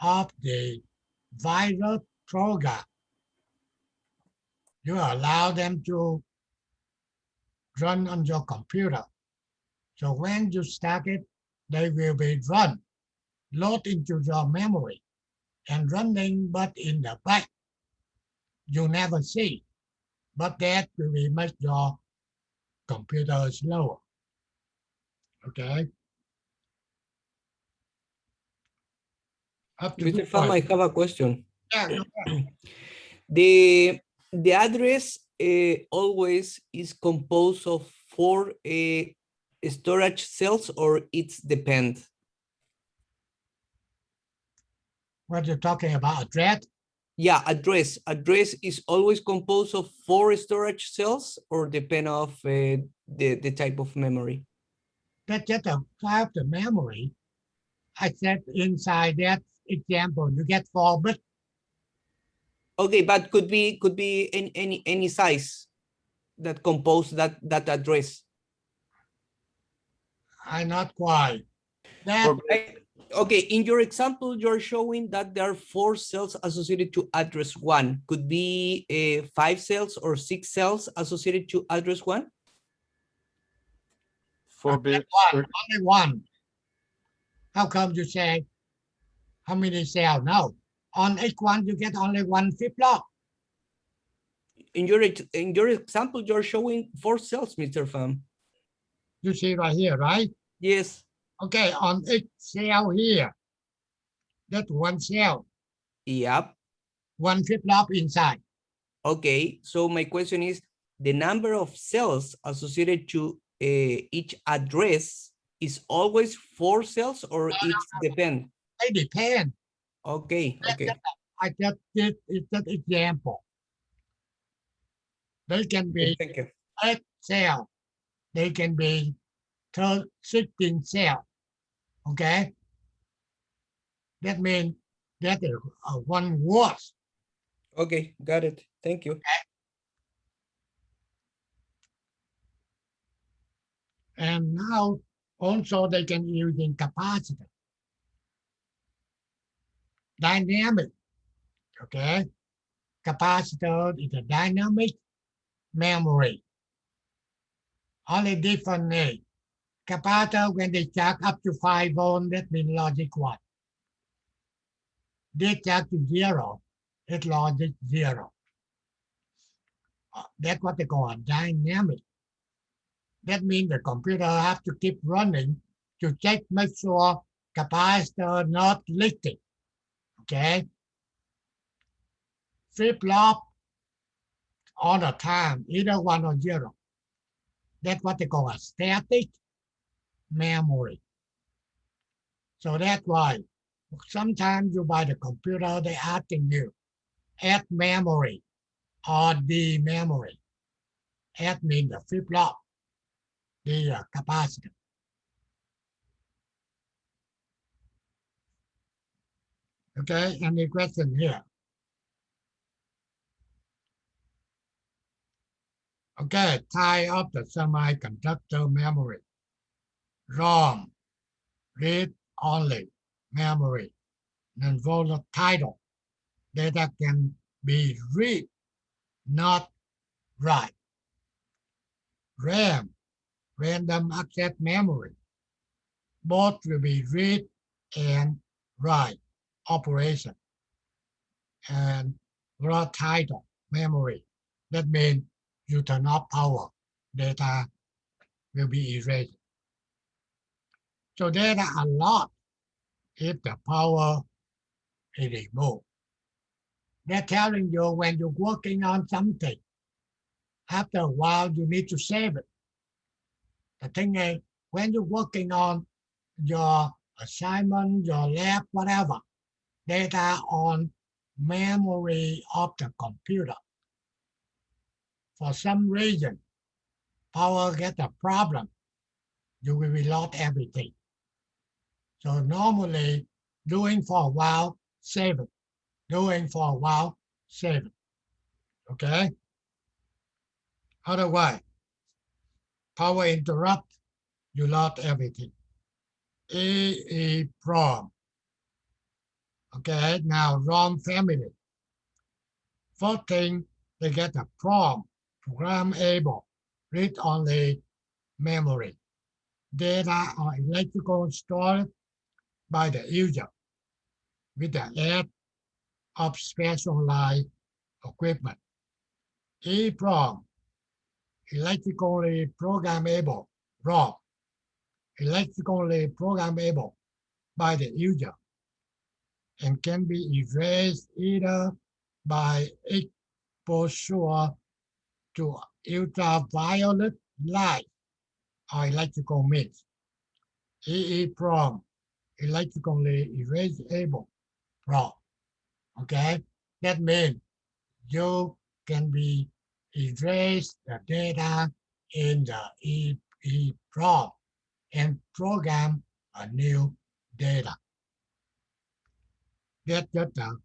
of the virus program. You allow them to run on your computer. So when you start it, they will be run, load into your memory and running, but in the back, you never see. But that will make your computer slower. Okay. Up to Mr. this Pham, point. I have a question. Yeah, go ahead. The address always is composed of 4 storage cells, or it's depend? What you're talking about, address? Yeah, address. Address is always composed of 4 storage cells, or depend of the type of memory? That's just a type of the memory. I said inside that example, you get 4 bits. Okay, but could be any size that compose that address. I'm not quite. That Okay, in your example, you're showing that there are 4 cells associated to address 1. Could be 5 cells or 6 cells associated to address 1? 4 bits. only one. How come you say how many cells? No. On H1, you get only 1 flip-flop. In your example, you're showing 4 cells, Mr. Pham. You see right here, right? Yes. Okay, on each cell here, that's 1 cell. Yep. 1 flip-flop inside. Okay, so my question is, the number of cells associated to each address is always 4 cells, or it depends? They depend. Okay, okay. I just did that example. They can be Thank you. 8 cells. They can be 16 cells. Okay? That means that is 1 word. Okay, got it. Thank you. And now also they can use in capacitor. Dynamic. Okay? Capacitor is a dynamic memory. Only different name. Capacitor, when they charge up to 5 volts, that means logic 1. They charge to 0, it's logic 0. That's what they call a dynamic. That means the computer have to keep running to check, make sure capacitor not leaking. Okay? Flip-flop all the time, either 1 or 0. That's what they call a static memory. So that's why sometimes you buy the computer, they asking you, add memory or the memory. Add means the flip-flop, the capacitor. Okay, any question here? Okay, type of the semiconductor memory. ROM, read only memory, and volatile. Data can be read, not write. RAM, random access memory. Both will be read and write operation. And raw title memory. That means you turn off power, data will be erased. So data a lot if the power is removed. They're telling you when you're working on something, after a while you need to save it. The thing is, when you're working on your assignment, your lab, whatever, data on memory of the computer. For some reason, power get a problem, you will reload everything. So normally, doing for a while, save it. Doing for a while, save it. Okay? Otherwise, power interrupt, you lost everything. EEPROM. Okay, now ROM family. First thing, they get a PROM, programmable, read-only memory. Data are electrical stored by the user with the aid of specialized equipment. EEPROM, electrically programmable, ROM, electrically programmable by the user and can be erased either by exposure to ultraviolet light or electrical means. EEPROM, electrically erasable PROM. Okay, that means you can be erase the data in the EEPROM and program a new data. That's just the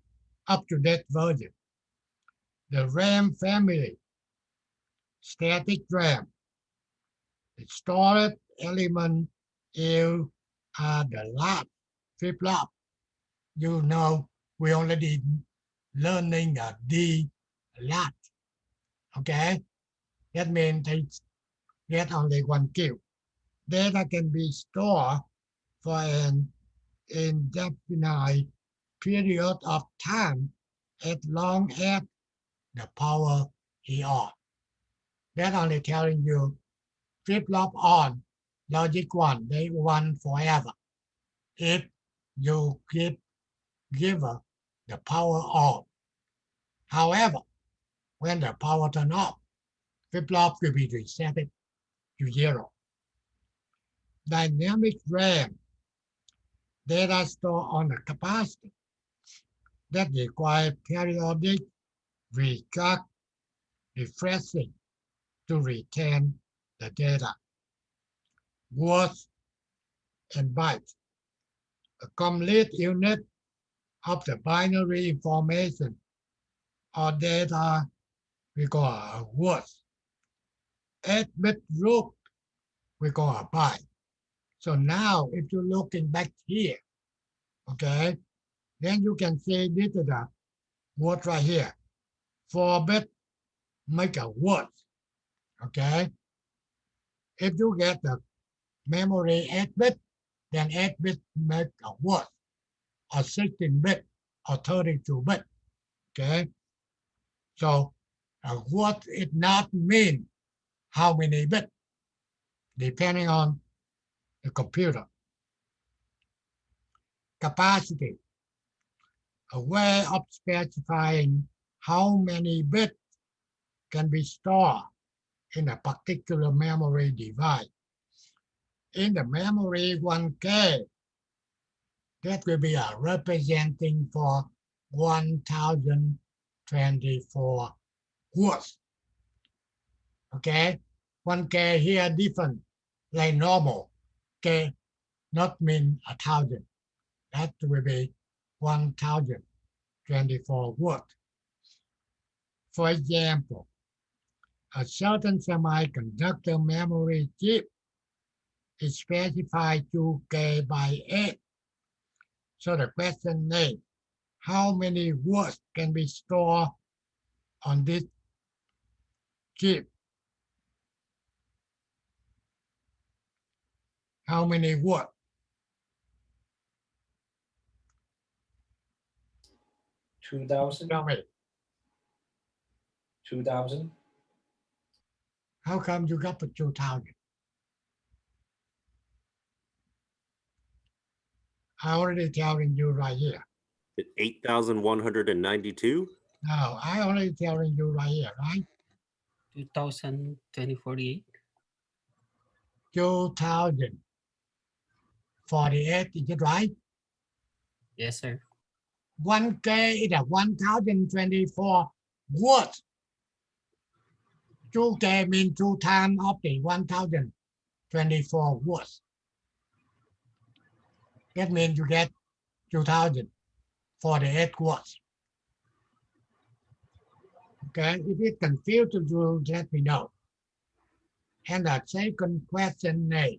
up-to-date version. The RAM family, static RAM, the storage element is the latch flip-flop. You know, we already learning the latch. Okay, that means they get only one queue. Data can be stored for an indefinite period of time as long as the power is on. That only telling you flip-flop on, logic 1, they run forever. If you give the power on. However, when the power turn off, flip-flop will be reset to 0. Dynamic RAM, data stored on the capacity that require periodic refreshing to retain the data. Words and bytes. A complete unit of the binary information or data we call a word. 8-bit root we call a byte. So now if you're looking back here, okay, then you can see this is the word right here. 4-bit make a word, okay? If you get the memory 8-bit, then 8-bit make a word, or 16-bit, or 32-bit, okay? So a word it not mean how many bits, depending on the computer. Capacity, a way of specifying how many bits can be stored in a particular memory device. In the memory 1K, that will be a representing for 1024 words. Okay, 1K here different, like normal. K not mean 1,000. That will be 1024 words. For example, a certain semiconductor memory chip is specified 2K by 8. So the question is, how many words can be stored on this chip? How many words? 2,000. Tell me. 2,000. How come you got the 2,000? I already telling you right here. 8,192? No, I already telling you right here, right? 2048. 2,048, is it right? Yes, sir. 1K is a 1,024 words. 2K means 2 times of the 1,024 words. That means you get 2,048 words. Okay, if it confuses you, let me know. And the second question is,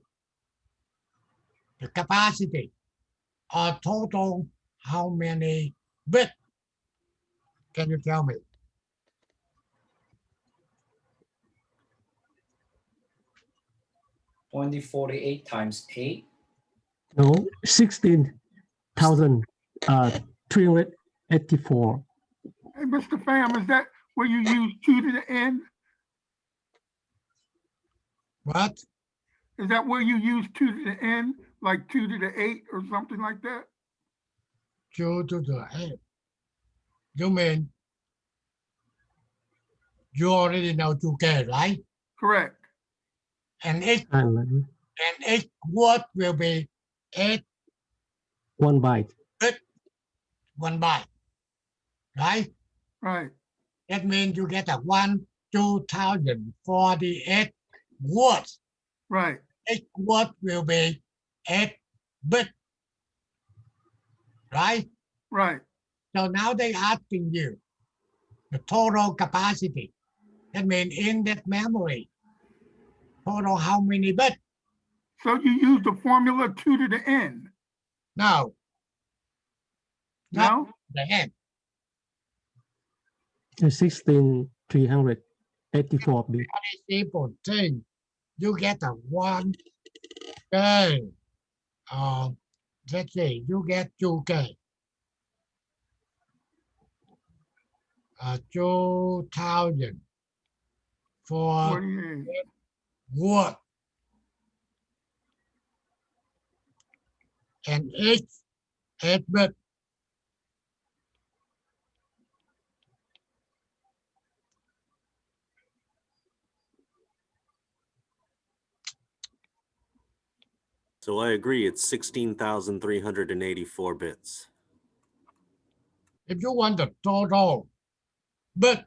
the capacity or total, how many bits? Can you tell me? 2048 times 8. No, 16,384. Hey, Mr. Pham, is that where you use 2 to the n? What? Is that where you use 2 to the n, like 2 to the 8 or something like that? 2 to the 8. You mean you already know 2K, right? Correct. And each And word will be 8 1 byte. bits, 1 byte, right? Right. That means you get a 2,048 words. Right. Each word will be 8 bits, right? Right. So now they asking you the total capacity. That means in that memory, total how many bits? So you use the formula 2 to the n? No. Not No? the end. 16,384 bit. Very simple thing. You get a 1K. Let's say you get 2K. 2,000 for 48. word. And each 8 bit. So I agree, it's 16,384 bits. If you want the total bit,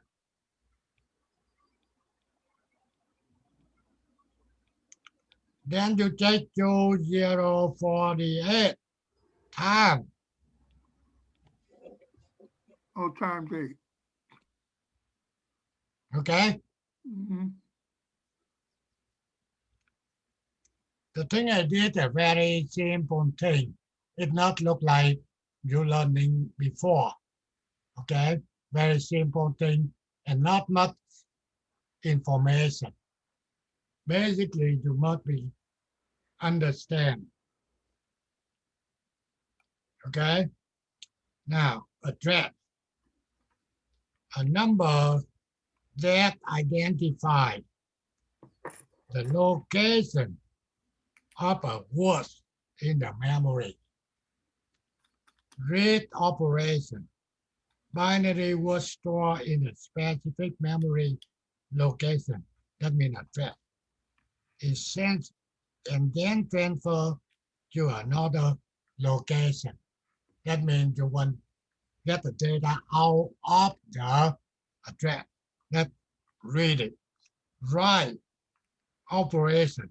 then you take 2048 times. Oh, times 8. Okay? Mhm. The thing I did a very simple thing. It not look like you learning before. Okay? Very simple thing and not much information. Basically, you must be understand. Okay? Now, address. A number that identifies the location of a word in the memory. Read operation. Binary word stored in a specific memory location. That means address. Is sent and then transfer to another location. That means you want get the data out of the address. That read it. Write operation.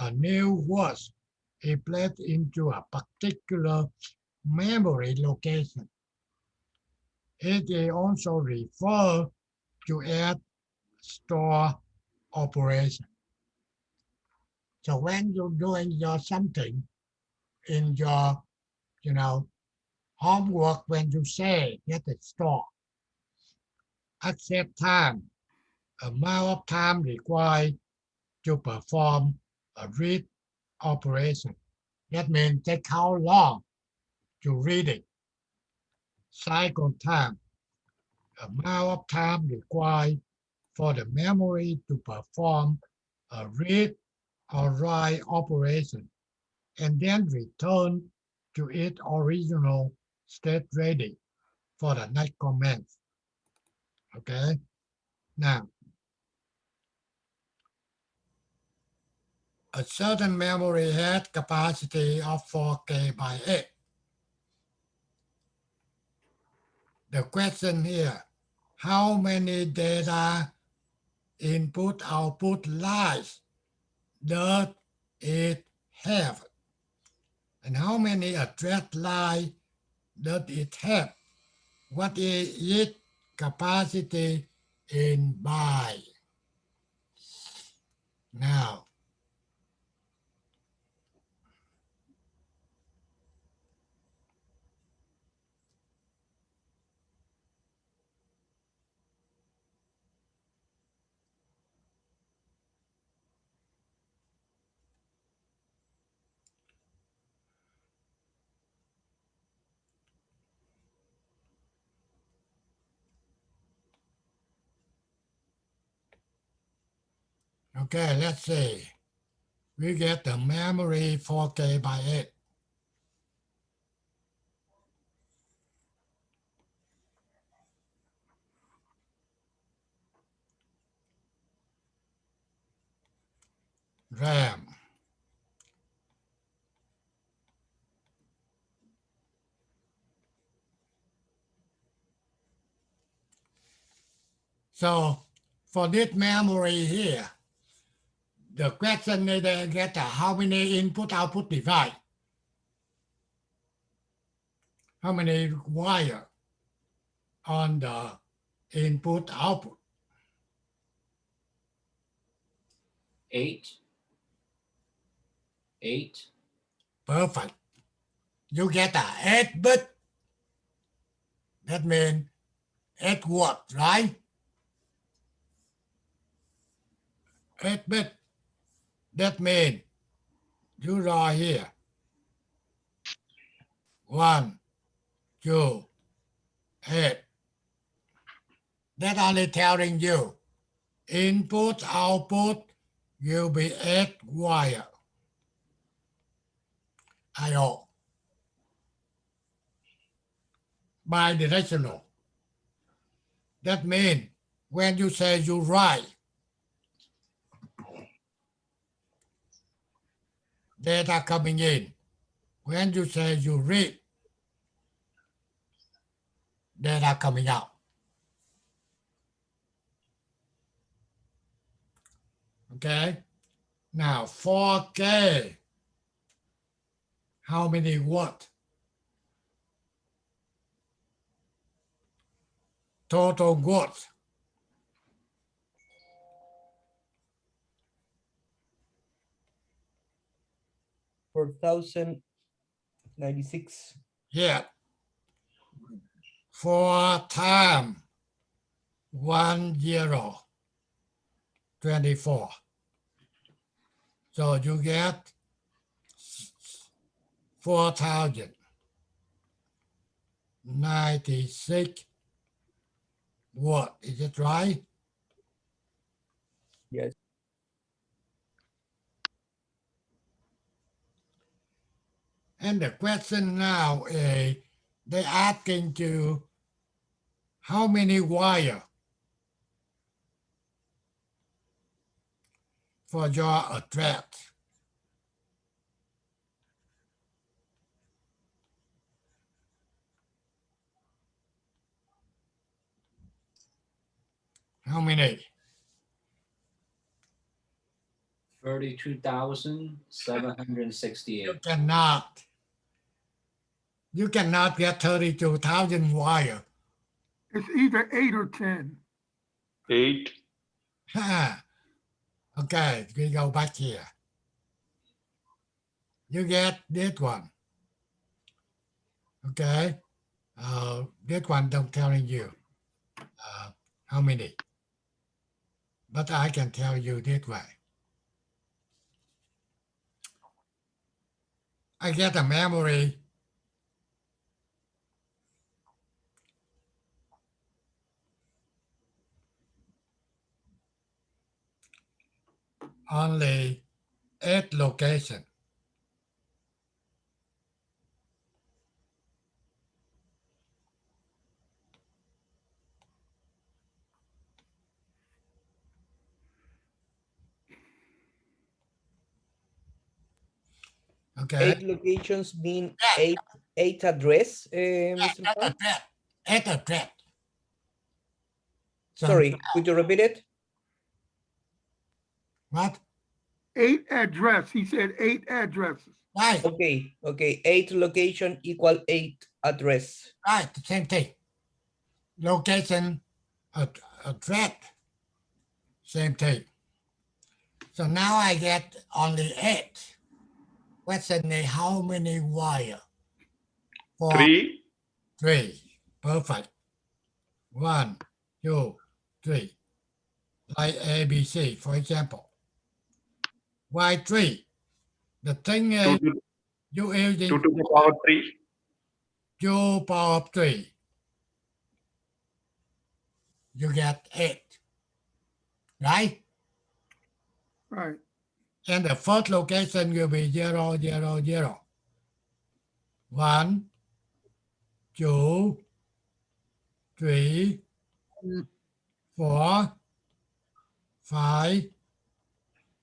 A new word is placed into a particular memory location. It is also referred to as store operation. So when you're doing your something in your, homework, when you say get the store, accept time, amount of time required to perform a read operation. That means take how long to read it. Cycle time, amount of time required for the memory to perform a read or write operation and then return to its original state ready for the next command. Okay, now a certain memory has capacity of 4K by 8. The question here, how many data input output lines does it have? And how many address lines does it have? What is its capacity in byte? Now, okay, let's see. We get the memory 4K by 8. RAM. So for this memory here, the question is they get how many input output device? How many wire on the input output? 8. Perfect. You get a 8-bit. That means 8 what, right? 8-bit. That means you draw here. 1, 2, 8. That only telling you input output will be 8 wire. I/O. Bidirectional. That means when you say you write, data coming in. When you say you read, data coming out. Okay. Now 4K. How many watt? Total watts. $4,096. Yeah. 4 times 1024. So you get 4,096 watt. Is it right? Yes. And the question now is they asking you how many wire for your address. How many? 32,768. You cannot get 32,000 wire. It's either 8 or 10. 8. Okay, we go back here. You get this one. Okay. This one don't telling you how many. But I can tell you this way. I get a memory only 8 location. Okay. 8 locations mean Yeah. eight address, Mr. At a Pham? threat. At a threat. So Sorry, could you repeat it? what? 8 address. He said 8 addresses. Right. Okay, 8 location equal 8 address. Right. The same thing. Location, a threat. Same thing. So now I get only 8. Question is how many wire? 3. 3. Perfect. 1, 2, 3. Like ABC, for example. Why 3? The thing 2 is, to, you using 2 to the power 3. 2 power of 3. You get 8. Right? Right. And the first location will be 0, 0, 0. 1, 2, 3, 4, 5,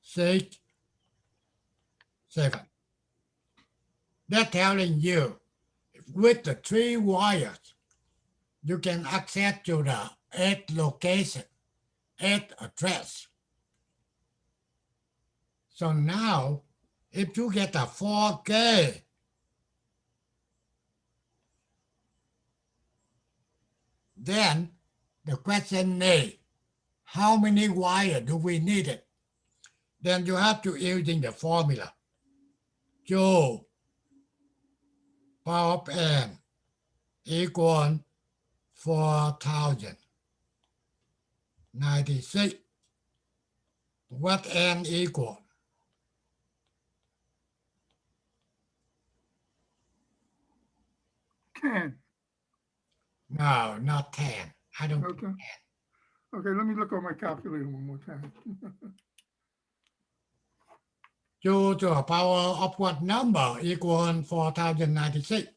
6, 7. They're telling you with the 3 wires, you can access to the 8 location, 8 address. So now, if you get a 4K, then the question is, how many wires do we need it? Then you have to using the formula. Q power of n equal 4096. What n equal? Ten. No, not 10. I don't. Okay. Okay, let me look on my calculator one more time. Q to a power of what number equal 4096?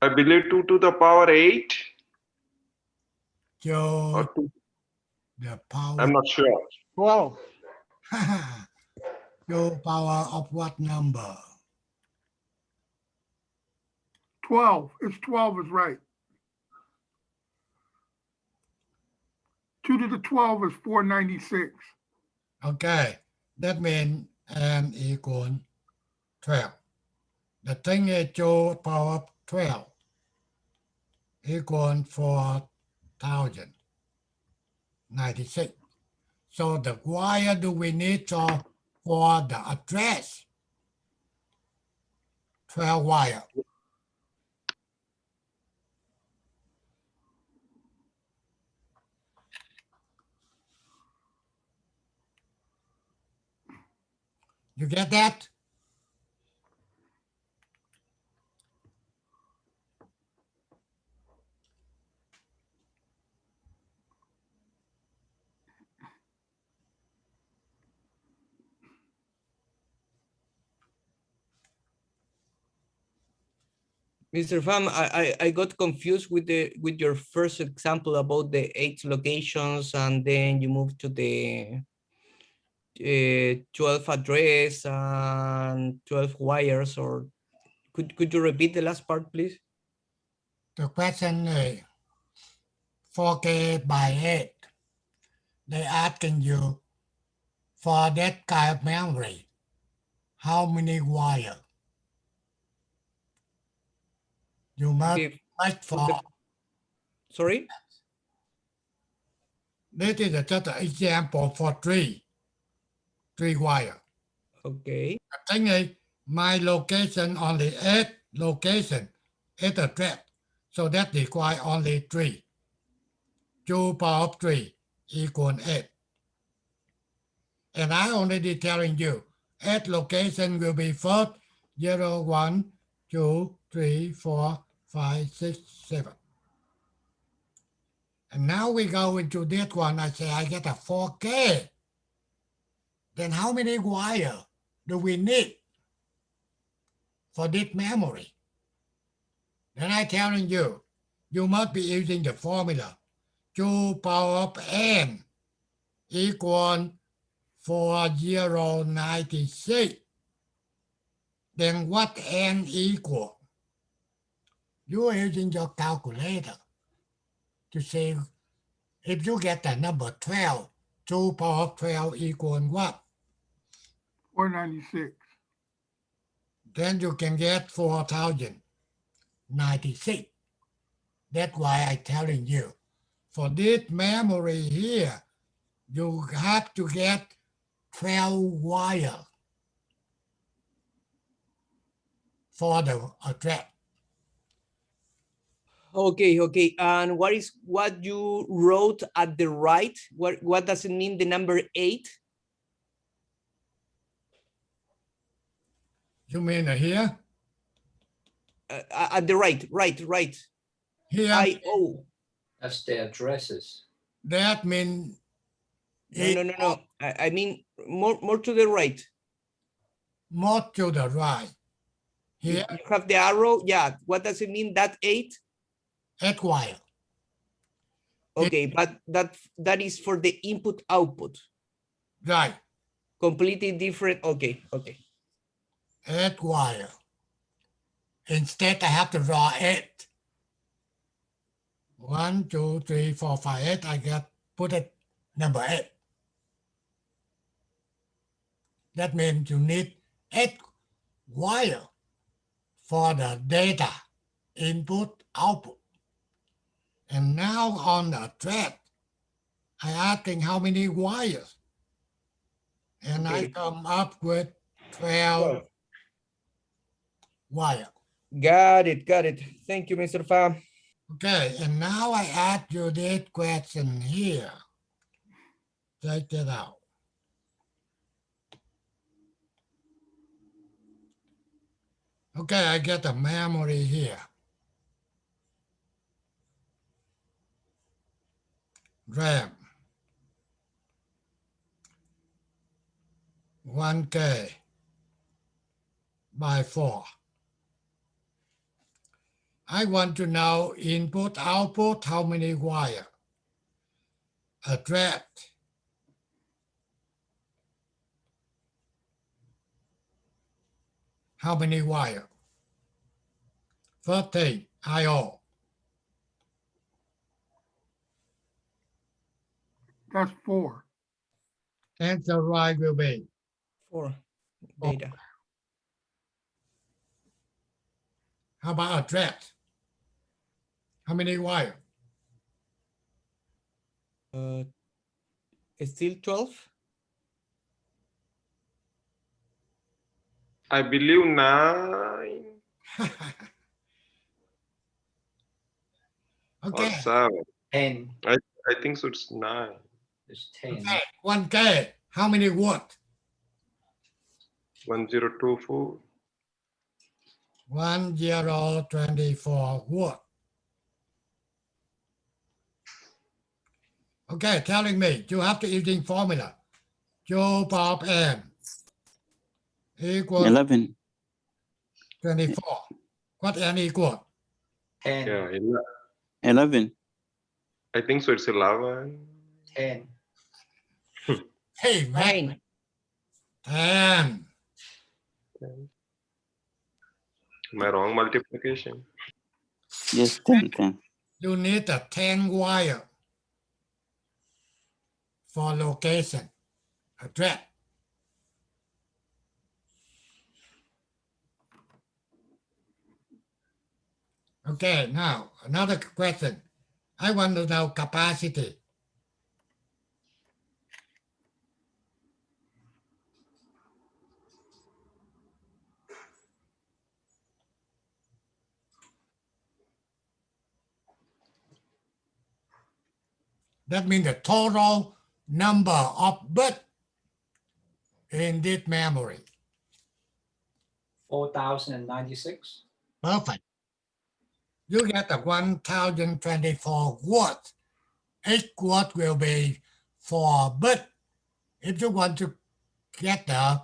I believe 2 to the power 8 Q or 2. the power. I'm not sure. 12. Q power of what number? 12. It's 12 is right. 2 to the 12 is 496. Okay, that means n equal 12. The thing is Q power of 12 equal 4096. So the wire do we need for the address? 12 wire. You get that? Mr. Pham, I got confused with your first example about the 8 locations, and then you moved to the 12 address and 12 wires. Or could you repeat the last part, please? The question is 4K by 8. They asking you for that kind of memory, how many wire? You must Okay, for. Sorry? This is just an example for 3 wire. Okay. The thing is, my location only 8 location, 8 address. So that require only 3. 2 power of 3 equal 8. And I already telling you, 8 location will be first 0, 1, 2, 3, 4, 5, 6, 7. And now we go into this one. I say I get a 4K. Then how many wire do we need for this memory? Then I telling you, you must be using the formula 2 power of n equal 4096. Then what n equal? You are using your calculator to say if you get the number 12, 2 power of 12 equal what? 496. Then you can get 4096. That's why I'm telling you. For this memory here, you have to get 12 wire for the address. Okay. And what you wrote at the right? What does it mean, the number 8? You mean here? At the right. Here, IO. That's the addresses. that means No. I mean more to the right. more to the right. Here, You have the arrow. Yeah. What does it mean, that 8? 8 wire. Okay, but that is for the input output. Right. Completely different. Okay. 8 wire. Instead, I have to draw 8. 1, 2, 3, 4, 5, 8. I put it number 8. That means you need 8 wire for the data input output. And now on the thread, I asking how many wires. And I Okay. come up with 12 wire. Got it. Thank you, Mr. Pham. Okay, and now I ask you this question here. Check it out. Okay, I get a memory here. RAM 1K by 4. I want to know input, output, how many wire? Address. How many wire? First thing, I/O. That's 4. Answer right will be 4 data. How about address? How many wire? It's still 12. I believe 9 or Okay. 7. 10. I think so it's 9. It's 10. Okay. 1K. How many watt? 1024. 1024 watt. Okay, telling me you have to using formula. Joule power of n equal 11. 24. What n equal? 10. Yeah, 11. I think so it's 11. 10. Hey, man. 9. 10. Am I wrong? Multiplication. Yes, 10. You need a 10 wire for location, address. Okay, now another question. I want to know capacity. That means the total number of bits in this memory. 4096. Perfect. You get the 1024 words. Each word will be 4 bits. If you want to get the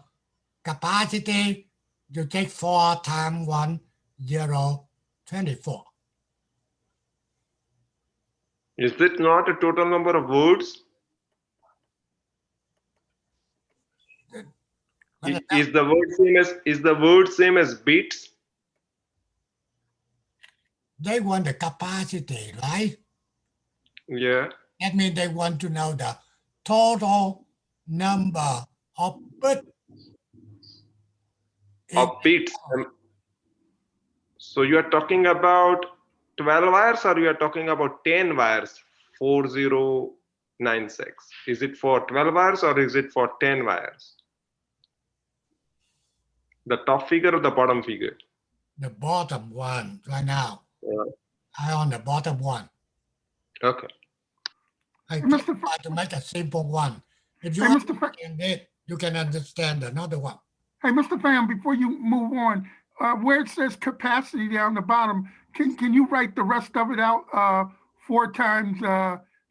capacity, you take 4 times 1024. Is it not a total number of words? Is the word same as bits? They want the capacity, right? Yeah. That means they want to know the total number of bits. Of bits. So you are talking about 12 wires or you are talking about 10 wires? 4096. Is it for 12 wires or is it for 10 wires? The top figure or the bottom figure? The bottom one right now. Yeah. I on the bottom one. Okay. I Hey, Mr. try to make a simple one. If you Hey, Mr. understand it, you can understand another one. Hey, Mr. Pham, before you move on, where it says capacity down the bottom, can you write the rest of it out 4 times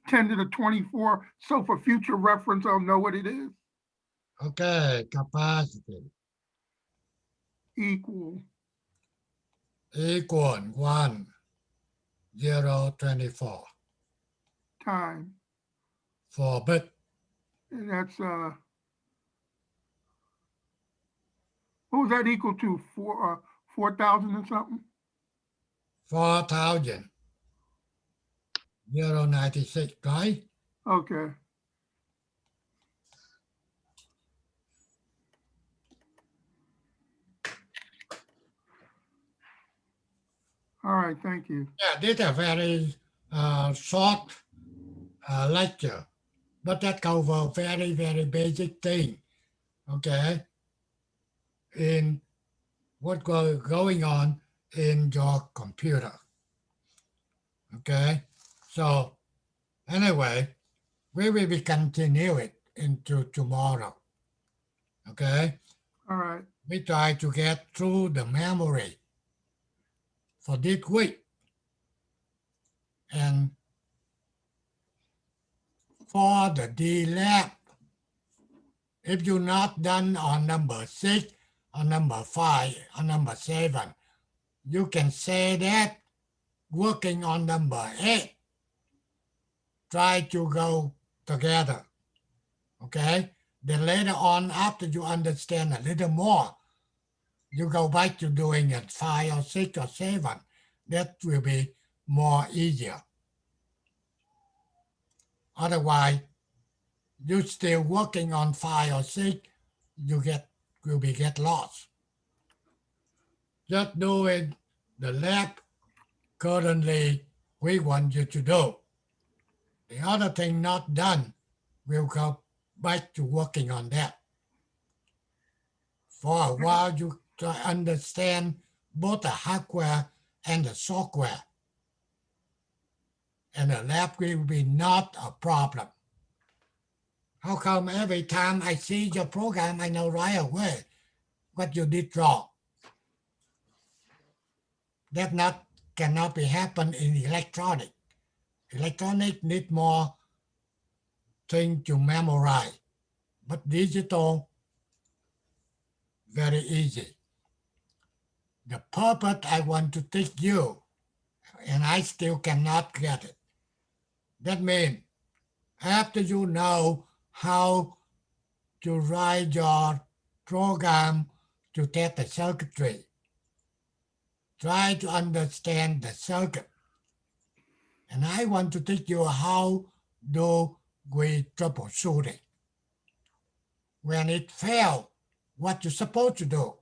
10 to the 24? So for future reference, I'll know what it is. Okay, capacity Equal. 1024 Time. 4 bit. And that's what was that equal to? 4,000 or something? 4,096, right? Okay. All right, thank you. Yeah, this is a very short lecture, but that covers very, very basic thing, okay, in what going on in your computer, okay? So anyway, we will be continue it into tomorrow, okay? All right. We try to get through the memory for this week. And for the D-Lab, if you're not done on number 6, or number 5, or number 7, you can say that working on number 8, try to go together, okay? Then later on, after you understand a little more, you go back to doing it 5 or 6 or 7. That will be more easier. Otherwise, you're still working on 5 or 6, you will get lost. Just doing the lab currently we want you to do. The other thing not done, we'll go back to working on that. For a while, you try to understand both the hardware and the software. And the lab will be not a problem. How come every time I see your program, I know right away what you did wrong? That cannot be happen in electronic. Electronic need more thing to memorize, but digital, very easy. The purpose I want to teach you, and I still cannot get it. That means after you know how to write your program to test the circuitry, try to understand the circuit. And I want to teach you how do we troubleshoot it. When it fails, what you're supposed to do.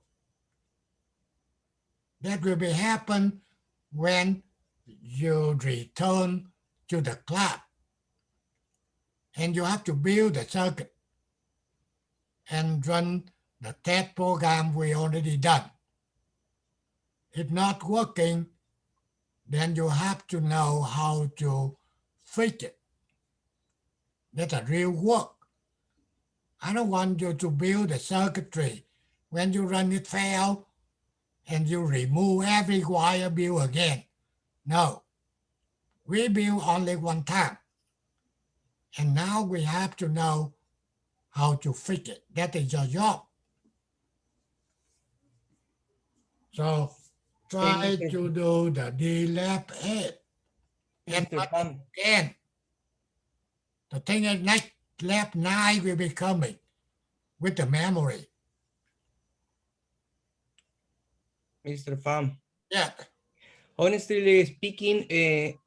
That will be happen when you return to the class. And you have to build the circuit and run the test program we already done. If not working, then you have to know how to fix it. That's a real work. I don't want you to build a circuitry. When you run it fail and you remove every wire build again. No, we build only one time. And now we have to know how to fix it. That is your job. So try Mr. to do the DLab 8. And Mr. Pham, again, the thing is next lab 9 will be coming with the memory. Mr. Pham, Yeah, honestly speaking,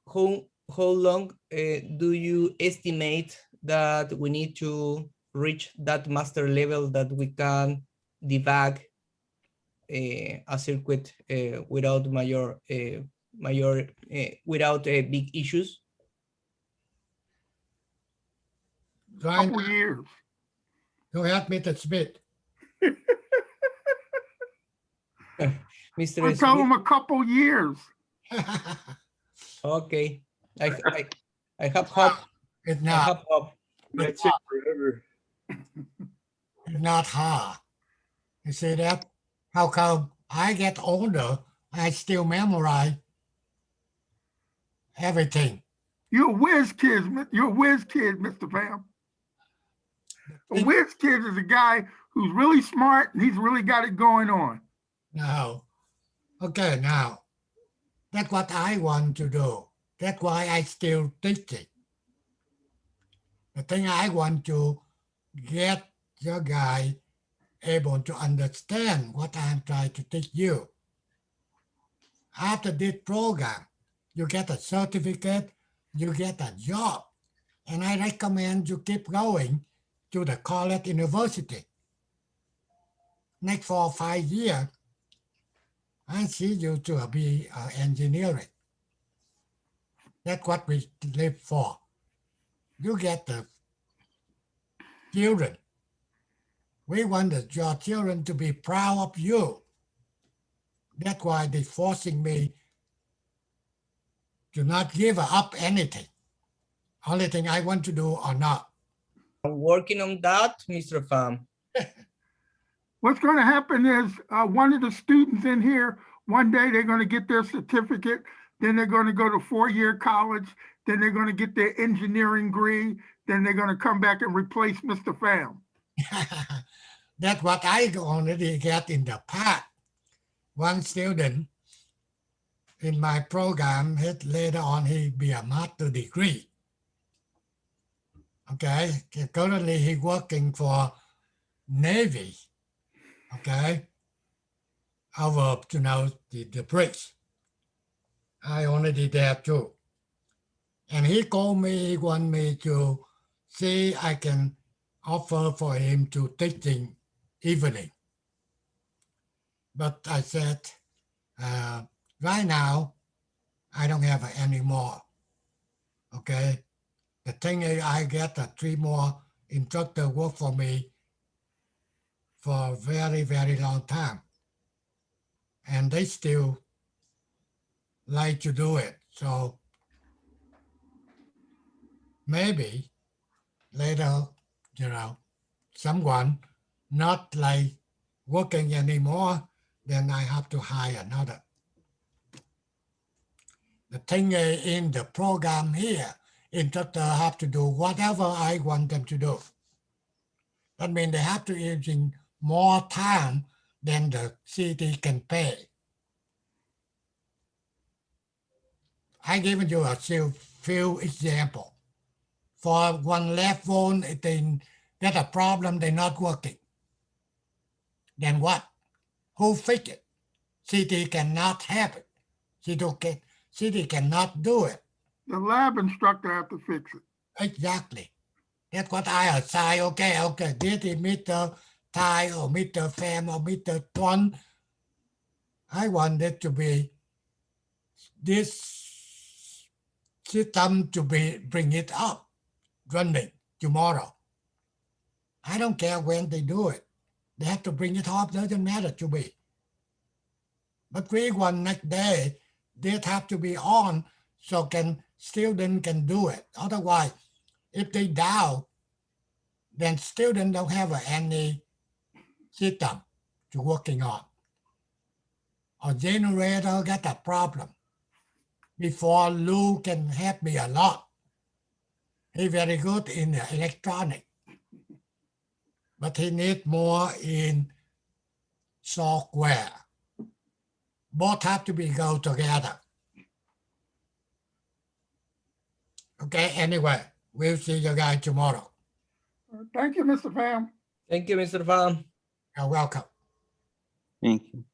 how long do you estimate that we need to reach that master level that we can debug a circuit without without big issues? try Couple years. to help me to Smith. Mr. I tell Smith, them a couple years. okay. I have hope. It's I not, have hope. Might take forever. it's not hard. You see that? How come I get older, I still memorize everything. You're a whiz kid. You're a whiz kid, Mr. Pham. A whiz kid is a guy who's really smart and he's really got it going on. Now, okay, now, that's what I want to do. That's why I still teaching. The thing I want to get your guy able to understand what I'm trying to teach you. After this program, you get a certificate, you get a job, and I recommend you keep going to the college university. Next 4 or 5 years, I see you to be engineering. That's what we live for. You get the children. We want your children to be proud of you. That's why they're forcing me to not give up anything. Only thing I want to do or not. I'm working on that, Mr. Pham. What's going to happen is one of the students in here, one day they're going to get their certificate, then they're going to go to 4-year college, then they're going to get their engineering degree, then they're going to come back and replace Mr. Pham. That's what I already get in the past. One student in my program, later on he be a master degree. Okay, currently he working for Navy. Okay, over the bridge. I already there too. And he called me, he want me to see I can offer for him to teaching evening. But I said, right now, I don't have any more. Okay. The thing is I get 3 more instructor work for me for a very, very long time. And they still like to do it. So maybe later, someone not like working anymore, then I have to hire another. The thing is in the program here, instructor have to do whatever I want them to do. That means they have to using more time than the city can pay. I given you a few examples. For one left phone, they get a problem, they're not working. Then what? Who fix it? City cannot have it. City cannot do it. The lab instructor have to fix it. Exactly. That's what I assign. Okay, this is Mr. Thai or Mr. Pham or Mr. Tuan. I want it to be this system to bring it up, running tomorrow. I don't care when they do it. They have to bring it up, doesn't matter to me. But we want next day, they have to be on so student can do it. Otherwise, If they down, then student don't have any system to working on. Or generator got a problem. Before Lou can help me a lot. He very good in the electronic, but he need more in software. Both have to be go together. Okay, anyway, we'll see you guys tomorrow. Thank you, Mr. Pham. Thank you, Mr. Pham. You're welcome. Thank you.